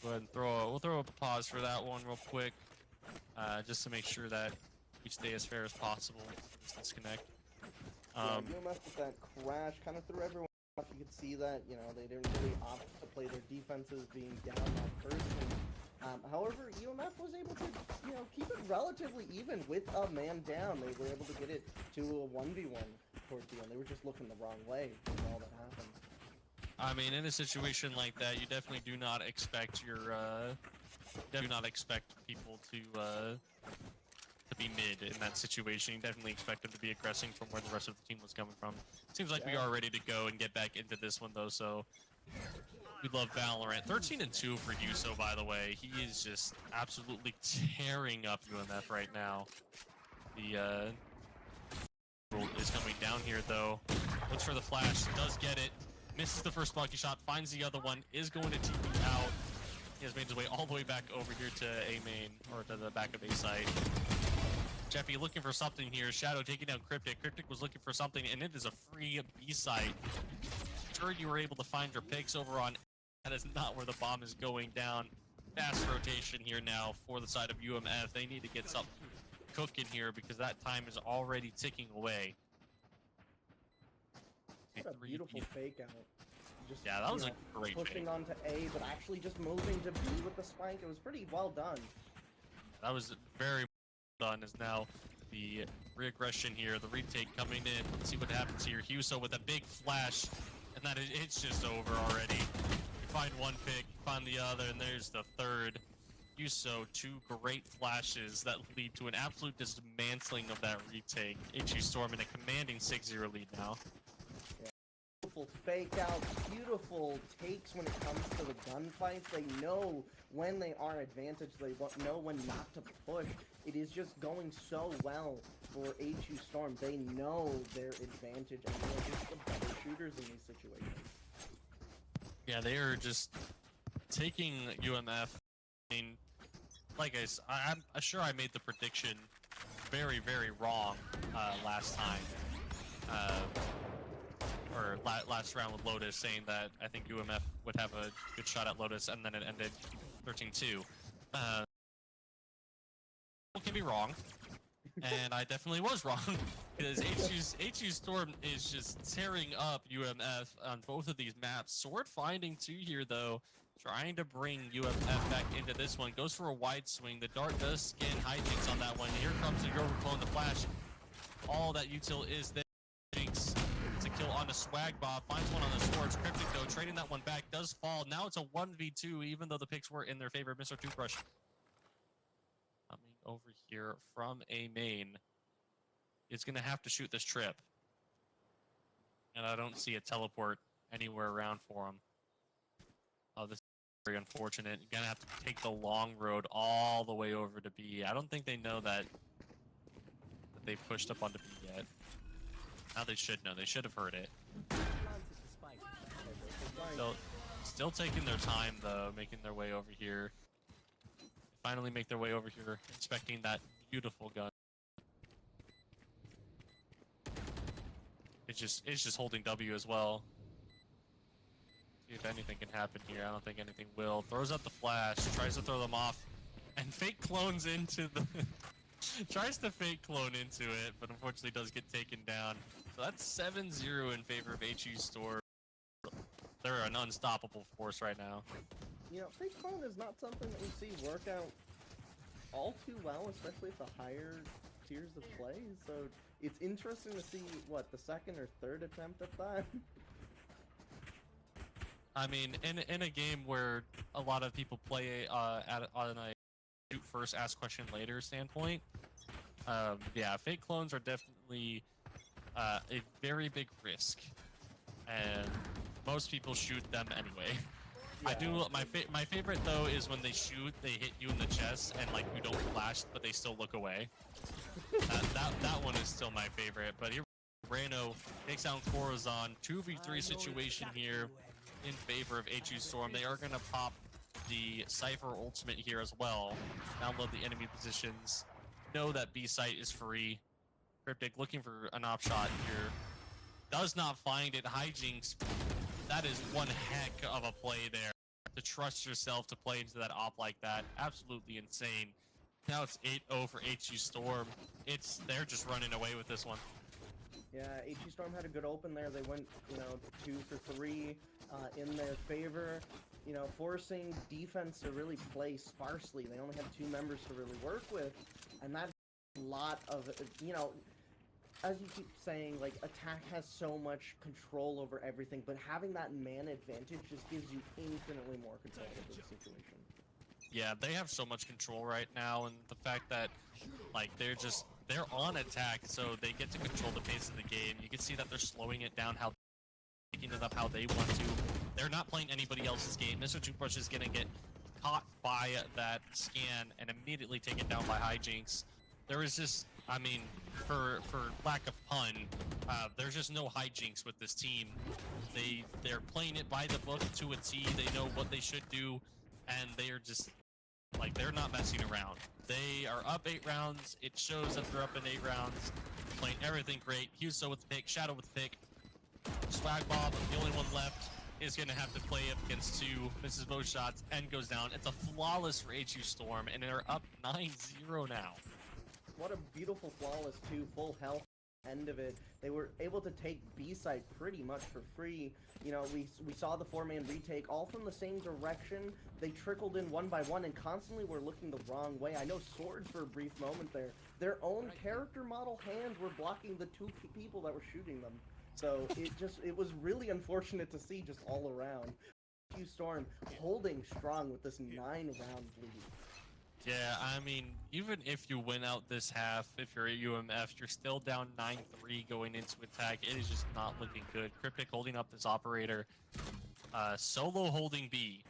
Go ahead and we'll throw a pause for that one real quick, just to make sure that we stay as fair as possible. Just disconnect. UMF with that crash kind of threw everyone off. You could see that, you know, they didn't really opt to play their defenses being down that person. However, UMF was able to, you know, keep it relatively even with a man down. They were able to get it to a 1v1 towards the end. They were just looking the wrong way when all that happened. I mean, in a situation like that, you definitely do not expect people to be mid in that situation. You definitely expect them to be aggressing from where the rest of the team was coming from. Seems like we are ready to go and get back into this one, though, so we love Valorant. 13-2 for Huso, by the way. He is just absolutely tearing up UMF right now. The is coming down here, though. Looks for the flash, does get it. Misses the first lucky shot, finds the other one, is going to TP out. He has made his way all the way back over here to A main, or to the back of A site. Jeffy looking for something here. Shadow taking down Cryptic. Cryptic was looking for something, and it is a free B site. Sure, you were able to find your picks over on. That is not where the bomb is going down. Fast rotation here now for the side of UMF. They need to get something cooking here because that time is already ticking away. What a beautiful fake out. Just, yeah, that was a great pushing fake. onto A, but actually just moving to B with the spike. It was pretty well done. That was very done. Is now the reaggression here, the retake coming in. Let's see what happens here. Huso with a big flash, and that it's just over already. You find one pick, find the other, and there's the third. Yuso, two great flashes that lead to an absolute dismantling of that retake. HU Storm in a commanding 6-0 lead now. Beautiful fake out, beautiful takes when it comes to the gunfights. They know when they are advantaged, they know when not to push. It is just going so well for HU Storm. They know their advantage, and they're just the better shooters in these situations. Yeah, they are just taking UMF. I mean, like I'm sure I made the prediction very, very wrong last time. Or last round with Lotus, saying that I think UMF would have a good shot at Lotus, and then it ended 13-2. Can be wrong, and I definitely was wrong, because HU Storm is just tearing up UMF on both of these maps. Sword finding 2 here, though, trying to bring UMF back into this one. Goes for a wide swing. The dart does skin hijinks on that one. Here comes the overclone, the flash. All that util is there. Jinx to kill on a swag bob, finds one on the swords. Cryptic, though, trading that one back, does fall. Now it's a 1v2, even though the picks were in their favor. Mr. Toothbrush coming over here from A main is going to have to shoot this trip. And I don't see a teleport anywhere around for him. Oh, this is very unfortunate. You're going to have to take the long road all the way over to B. I don't think they know that they've pushed up onto B yet. Now they should know. They should have heard it. Still taking their time, though, making their way over here. Finally make their way over here, inspecting that beautiful gun. It's just holding W as well. See if anything can happen here. I don't think anything will. Throws out the flash, tries to throw them off, and fake clones into the... tries to fake clone into it, but unfortunately does get taken down. So that's 7-0 in favor of HU Storm. They're an unstoppable force right now. You know, fake clone is not something that we see work out all too well, especially at the higher tiers of play. So it's interesting to see, what, the second or third attempt at that? I mean, in a game where a lot of people play on a shoot first, ask question later standpoint, yeah, fake clones are definitely a very big risk, and most people shoot them anyway. Yeah. I do my favorite though is when they shoot, they hit you in the chest and like you don't flash, but they still look away. that one is still my favorite. But here, Reno takes down Corazon. 2v3 situation here in favor of HU Storm. They are gonna pop the Cypher ultimate here as well. Download the enemy positions. Know that B site is free. Cryptic looking for an op shot here. Does not find it. Hijinks. That is one heck of a play there. To trust yourself to play into that op like that. Absolutely insane. Now it's 8-0 for HU Storm. They're just running away with this one. Yeah, HU Storm had a good open there. They went, 2 for 3 in their favor. Forcing defense to really play sparsely. They only have 2 members to really work with. And that's a lot of, as you keep saying, like, attack has so much control over everything, but having that man advantage just gives you infinitely more control over the situation. Yeah, they have so much control right now, and the fact that, like, they're on attack, so they get to control the pace of the game. You can see that they're slowing it down, picking it up how they want to. They're not playing anybody else's game. Mr. Toothbrush is gonna get caught by that scan and immediately taken down by Hijinks. There is just, I mean, for lack of pun, there's just no hijinks with this team. They're playing it by the book to a T. They know what they should do, and they are just, like, they're not messing around. They are up 8 rounds. It shows that they're up in 8 rounds. Playing everything great. Huso with the pick, Shadow with the pick. Swag Bob, the only one left, is going to have to play up against 2, misses both shots, and goes down. It's a flawless for HU Storm, and they're up 9-0 now. What a beautiful flawless 2, full health end of it. They were able to take B site pretty much for free. We saw the 4-man retake all from the same direction. They trickled in one by one and constantly were looking the wrong way. I know Swords for a brief moment there. Their own character model hands were blocking the 2 people that were shooting them. So it was really unfortunate to see just all around. HU Storm holding strong with this 9-round lead. Yeah, I mean, even if you win out this half, if you're at UMF, you're still down 9-3 going into attack. It is just not looking good. Cryptic holding up this operator. Solo holding B,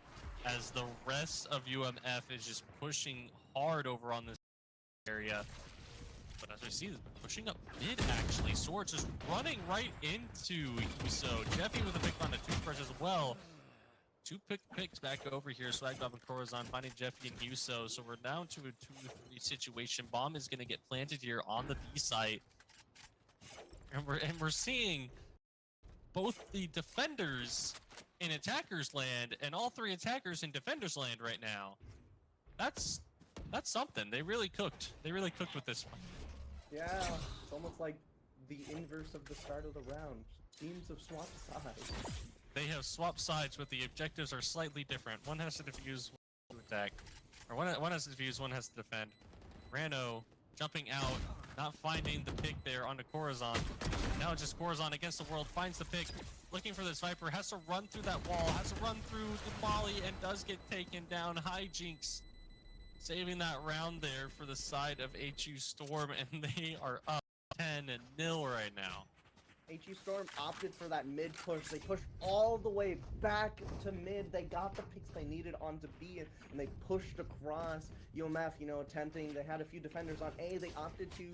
as the rest of UMF is just pushing hard over on this area. But as we see, pushing up mid actually. Swords just running right into Uso. Jeffy with a pick on a toothbrush as well. Two picks back over here. Swagbob and Corazon finding Jeffy and Uso. So we're down to a 2-3 situation. Bomb is going to get planted here on the B site. And we're seeing both the defenders in attackers land and all three attackers in defenders land right now. That's something. They really cooked. They really cooked with this one. Yeah, it's almost like the inverse of the start of the round. Teams have swapped sides. They have swapped sides, but the objectives are slightly different. One has to defuse, one to attack. Or one has to defuse, one has to defend. Rano jumping out, not finding the pick there onto Corazon. Now it's just Corazon against the world, finds the pick, looking for this Viper, has to run through that wall, has to run through the molly, and does get taken down. Hijinks saving that round there for the side of HU Storm, and they are up 10-0 right now. HU Storm opted for that mid push. They pushed all the way back to mid. They got the picks they needed onto B, and they pushed across. UMF, attempting. They had a few defenders on A. They opted to,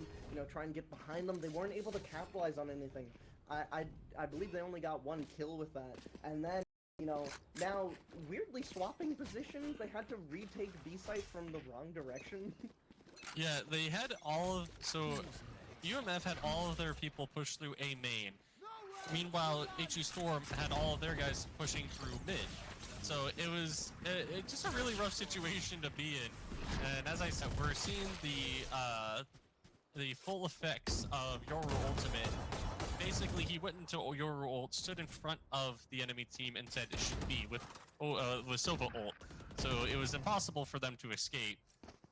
try and get behind them. They weren't able to capitalize on anything. I believe they only got one kill with that. And then, now weirdly swapping positions. They had to retake B site from the wrong direction. Yeah, they had UMF had all of their people push through A main. Meanwhile, HU Storm had all of their guys pushing through mid. So it was just a really rough situation to be in. And as I said, we're seeing the full effects of Yoru Ultimate. Basically, he went into Yoru ult, stood in front of the enemy team, and said it should be with Sova ult. So it was impossible for them to escape.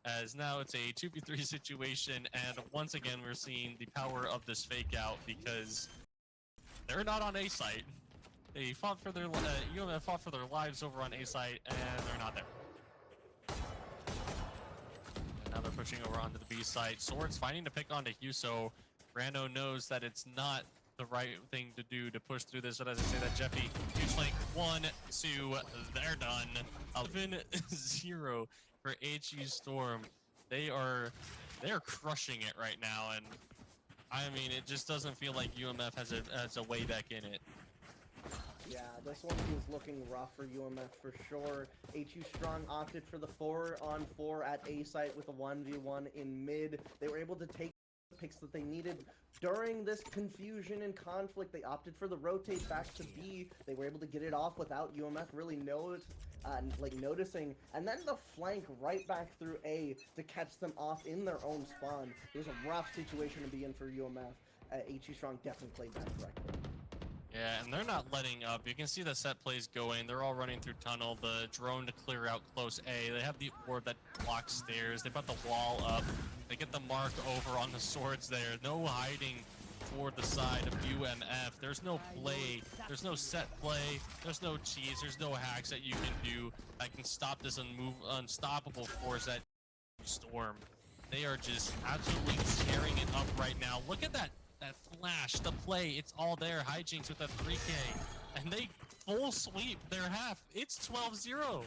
As now it's a 2v3 situation, and once again we're seeing the power of this fake out because they're not on A site. They fought for their UMF fought for their lives over on A site, and they're not there. And now they're pushing over onto the B site. Swords finding to pick onto Huso. Rando knows that it's not the right thing to do to push through this, but as I say that, Jeffy, huge flank, 1, 2, they're done. 11-0 for HU Storm. They are crushing it right now, and I mean, it just doesn't feel like UMF has a way back in it. Yeah, this one is looking rough for UMF for sure. HU Strong opted for the 4-on-4 at A site with a 1v1 in mid. They were able to take the picks that they needed. During this confusion and conflict, they opted for the rotate back to B. They were able to get it off without UMF really noticing, and then the flank right back through A to catch them off in their own spawn. It was a rough situation to be in for UMF. HU Strong definitely played that correctly. Yeah, and they're not letting up. You can see the set plays going. They're all running through tunnel. The drone to clear out close A. They have the orb that blocks stairs. They put the wall up. They get the mark over on the swords there. No hiding toward the side of UMF. There's no play. There's no set play. There's no cheese. There's no hacks that you can do that can stop this unstoppable force at Storm. They are just absolutely tearing it up right now. Look at that flash, the play, it's all there. Hijinks with a 3K, and they full sweep their half. It's 12-0.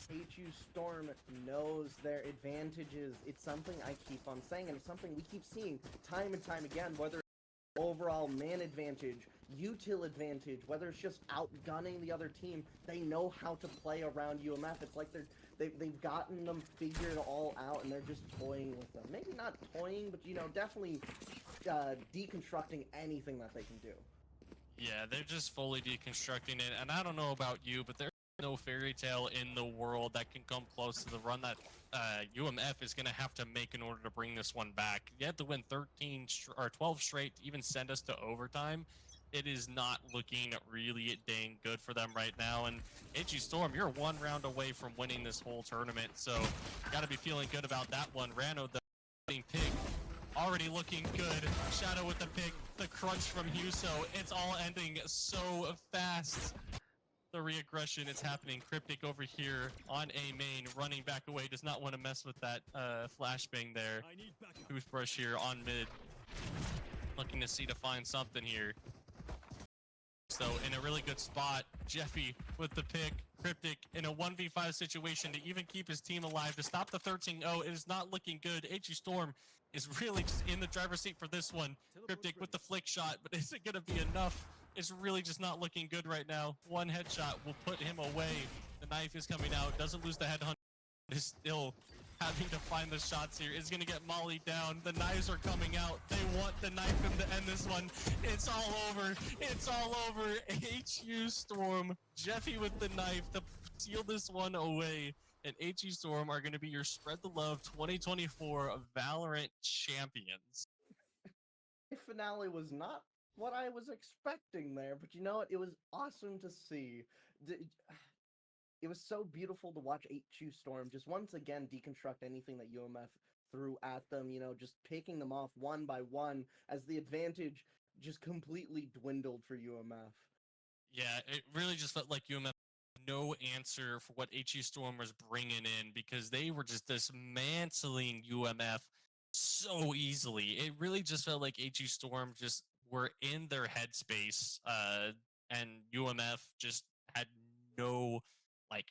HU Storm knows their advantages. It's something I keep on saying, and it's something we keep seeing time and time again, whether it's overall man advantage, util advantage, whether it's just outgunning the other team. They know how to play around UMF. It's like they've gotten them figured all out, and they're just toying with them. Maybe not toying, but definitely deconstructing anything that they can do. Yeah, they're just fully deconstructing it, and I don't know about you, but there's no fairy tale in the world that can come close to the run that UMF is going to have to make in order to bring this one back. You have to win 12 straight to even send us to overtime. It is not looking really dang good for them right now, and HU Storm, you're one round away from winning this whole tournament, so got to be feeling good about that one. Rano, the pick, already looking good. Shadow with the pick, the crunch from Huso. It's all ending so fast. the re-aggression is happening. Cryptic over here on A main, running back away, does not want to mess with that flashbang there. Toothbrush here on mid, looking to see to find something here. So in a really good spot, Jeffy with the pick, Cryptic in a 1v5 situation to even keep his team alive, to stop the 13-0. It is not looking good. HU Storm is really just in the driver's seat for this one. Cryptic with the flick shot, but is it going to be enough? It's really just not looking good right now. One headshot will put him away. The knife is coming out, doesn't lose the headhunt, is still having to find the shots here. Is going to get mollied down. The knives are coming out. They want the knife him to end this one. It's all over. It's all over. HU Storm, Jeffy with the knife to seal this one away. And HU Storm are going to be your Spread the Love 2024 Valorant champions. The finale was not what I was expecting there, but you know what? It was awesome to see. It was so beautiful to watch HU Storm just once again deconstruct anything that UMF threw at them, you know, just picking them off one by one as the advantage just completely dwindled for UMF. Yeah, it really just felt like UMF no answer for what HU Storm was bringing in, because they were just dismantling UMF so easily. It really just felt like HU Storm just were in their headspace, and UMF just had no, like,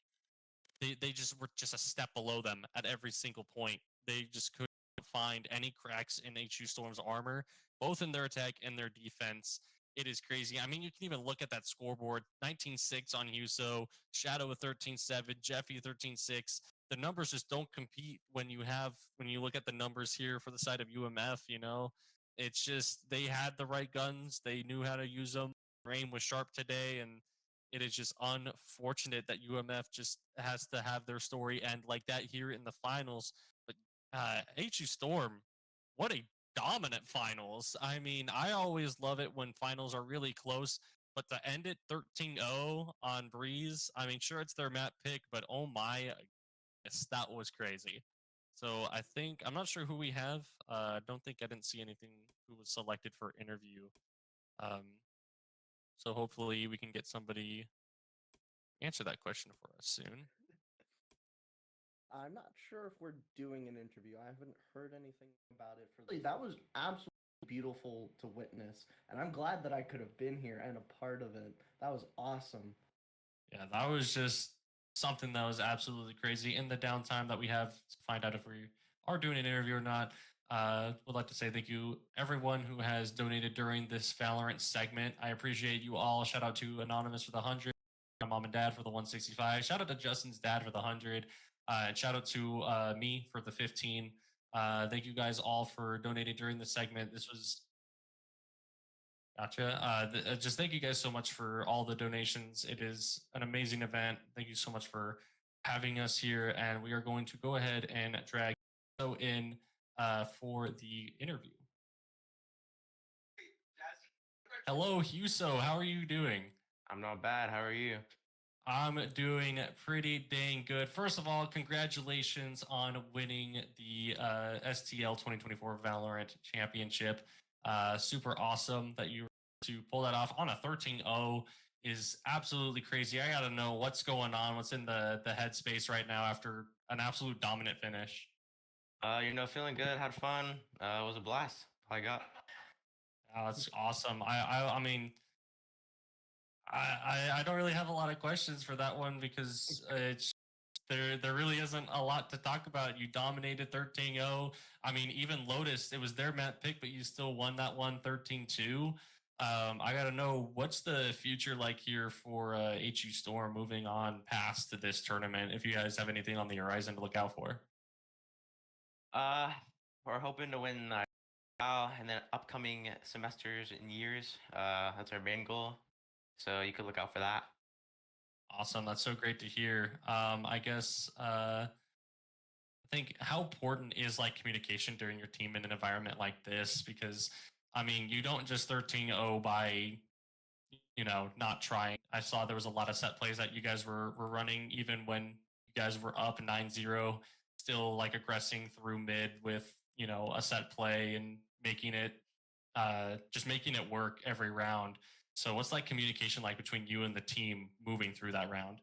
they just were just a step below them at every single point. They just couldn't find any cracks in HU Storm's armor, both in their attack and their defense. It is crazy. I mean, you can even look at that scoreboard. 19-6 on Huso, Shadow with 13-7, Jeffy 13-6. The numbers just don't compete when you look at the numbers here for the side of UMF, you know? It's just they had the right guns. They knew how to use them. Rain was sharp today, and it is just unfortunate that UMF just has to have their story end like that here in the finals. But HU Storm, what a dominant finals. I mean, I always love it when finals are really close, but to end it 13-0 on Breeze, I mean, sure, it's their map pick, but oh my, yes, that was crazy. So I think, I'm not sure who we have. I didn't see anything who was selected for interview. So hopefully we can get somebody answer that question for us soon. I'm not sure if we're doing an interview. I haven't heard anything about it. That was absolutely beautiful to witness, and I'm glad that I could have been here and a part of it. That was awesome. Yeah, that was just something that was absolutely crazy. In the downtime that we have to find out if we are doing an interview or not, would like to say thank you everyone who has donated during this Valorant segment. I appreciate you all. Shout out to Anonymous for the 100, my mom and dad for the 165. Shout out to Justin's dad for the 100. And shout out to me for the 15. Thank you guys all for donating during the segment. This was gotcha. Just thank you guys so much for all the donations. It is an amazing event. Thank you so much for having us here. And we are going to go ahead and drag so in for the interview. Hello, Huso. How are you doing? I'm not bad. How are you? I'm doing pretty dang good. First of all, congratulations on winning the STL 2024 Valorant Championship. Super awesome that you were to pull that off on a 13-0 is absolutely crazy. I gotta know what's going on, what's in the headspace right now after an absolute dominant finish. Feeling good, had fun. It was a blast. All I got. Oh, that's awesome. I mean, I don't really have a lot of questions for that one because it's there really isn't a lot to talk about. You dominated 13-0. I mean, even Lotus, it was their map pick, but you still won that one 13-2. I got to know, what's the future like here for HU Storm moving on past to this tournament, if you guys have anything on the horizon to look out for? We're hoping to win and then upcoming semesters and years. That's our main goal. So you could look out for that. Awesome. That's so great to hear. I guess I think how important is like communication during your team in an environment like this? Because I mean, you don't just 13-0 by, not trying. I saw there was a lot of set plays that you guys were running even when you guys were up 9-0, still like aggressing through mid with, a set play and making it work every round. So what's like communication like between you and the team moving through that round?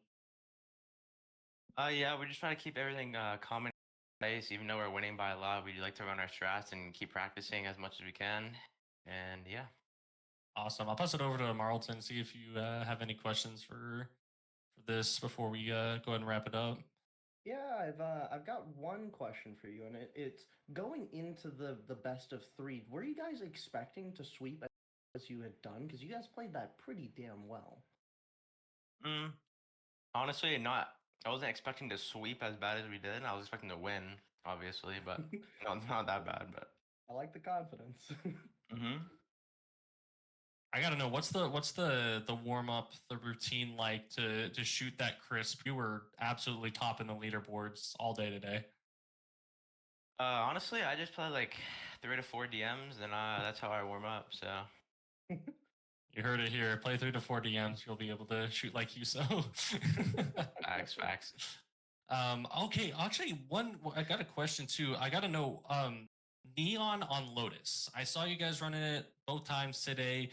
Yeah, we're just trying to keep everything calm and nice. Even though we're winning by a lot, we like to run our strats and keep practicing as much as we can. And yeah. Awesome. I'll pass it over to Marlton, see if you have any questions for this before we go ahead and wrap it up. Yeah, I've got one question for you, and it's going into the best of three. Were you guys expecting to sweep as you had done? Because you guys played that pretty damn well. Honestly, not. I wasn't expecting to sweep as bad as we did. I was expecting to win, obviously, but not that bad. But I like the confidence. I gotta know what's the warm up, the routine like to shoot that crisp. You were absolutely topping the leaderboards all day today. Honestly, I just play like 3 to 4 DMs, and that's how I warm up. So You heard it here. Play 3 to 4 DMs. You'll be able to shoot like you so. facts. Okay, actually, I got a question too. I got to know Neon on Lotus. I saw you guys running it both times today.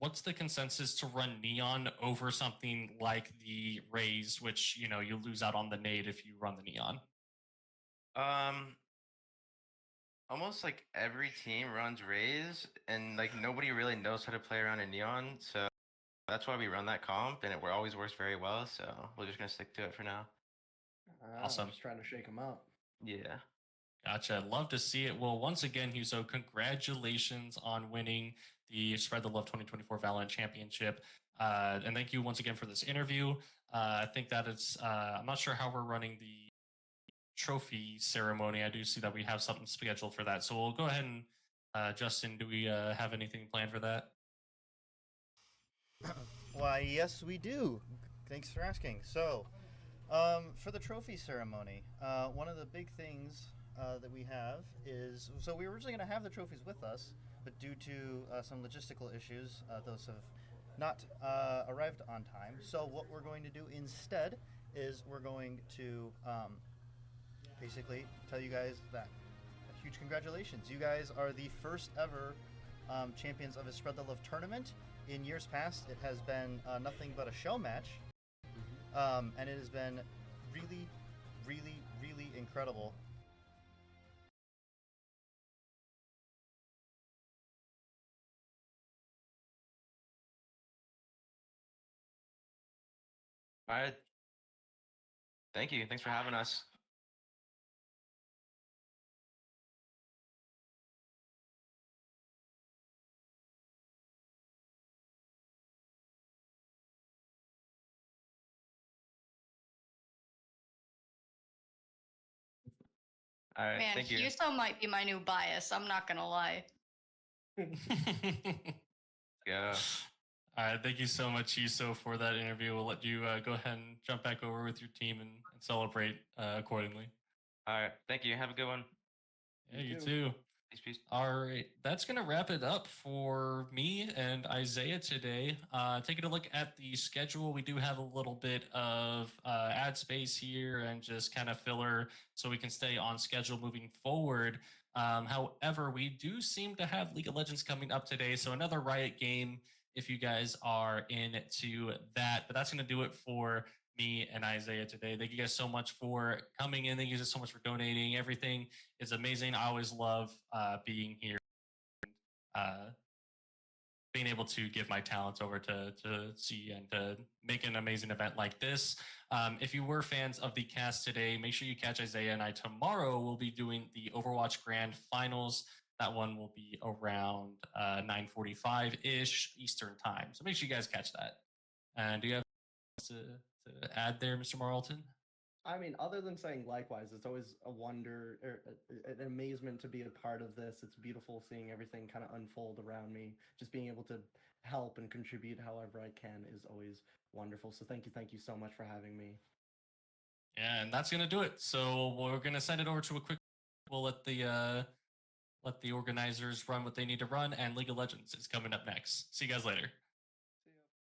What's the consensus to run Neon over something like the Raze, which you lose out on the nade if you run the Neon? Almost like every team runs Raze, and like nobody really knows how to play around in Neon, so that's why we run that comp, and it always works very well. So we're just gonna stick to it for now. Awesome. Just trying to shake them up. Yeah. Gotcha. Love to see it. Well, once again, Huso, congratulations on winning the Spread the Love 2024 Valorant Championship. And thank you once again for this interview. I think that it's, I'm not sure how we're running the trophy ceremony. I do see that we have something scheduled for that. So we'll go ahead and, Justin, do we have anything planned for that? Why, yes, we do. Thanks for asking. So, for the trophy ceremony, one of the big things that we have is, so we were originally going to have the trophies with us, but due to some logistical issues, those have not arrived on time. So what we're going to do instead is we're going to basically tell you guys that huge congratulations. You guys are the first ever champions of a Spread the Love tournament. In years past, it has been nothing but a show match, and it has been really, really, really incredible. All right. Thank you. Thanks for having us. All right. Man, Thank you. Huso might be my new bias. I'm not gonna lie. Yeah. All right, thank you so much, Huso, for that interview. We'll let you go ahead and jump back over with your team and celebrate accordingly. All right. Thank you. Have a good one. Yeah, you too. Peace. All right, that's going to wrap it up for me and Isaiah today. Taking a look at the schedule, we do have a little bit of ad space here and just kind of filler so we can stay on schedule moving forward. However, we do seem to have League of Legends coming up today, so another Riot game if you guys are into that. But that's going to do it for me and Isaiah today. Thank you guys so much for coming in. Thank you guys so much for donating. Everything is amazing. I always love being here, being able to give my talents over to see and to make an amazing event like this. If you were fans of the cast today, make sure you catch Isaiah and I tomorrow. We'll be doing the Overwatch Grand Finals. That one will be around 9:45-ish Eastern time. So make sure you guys catch that. And do you have to add there, Mr. Marlton? I mean, other than saying likewise, it's always a wonder or an amazement to be a part of this. It's beautiful seeing everything kind of unfold around me. Just being able to help and contribute however I can is always wonderful. So thank you so much for having me. Yeah, and that's gonna do it. So we're gonna send it over to a quick. We'll let the organizers run what they need to run, and League of Legends is coming up next. See you guys later.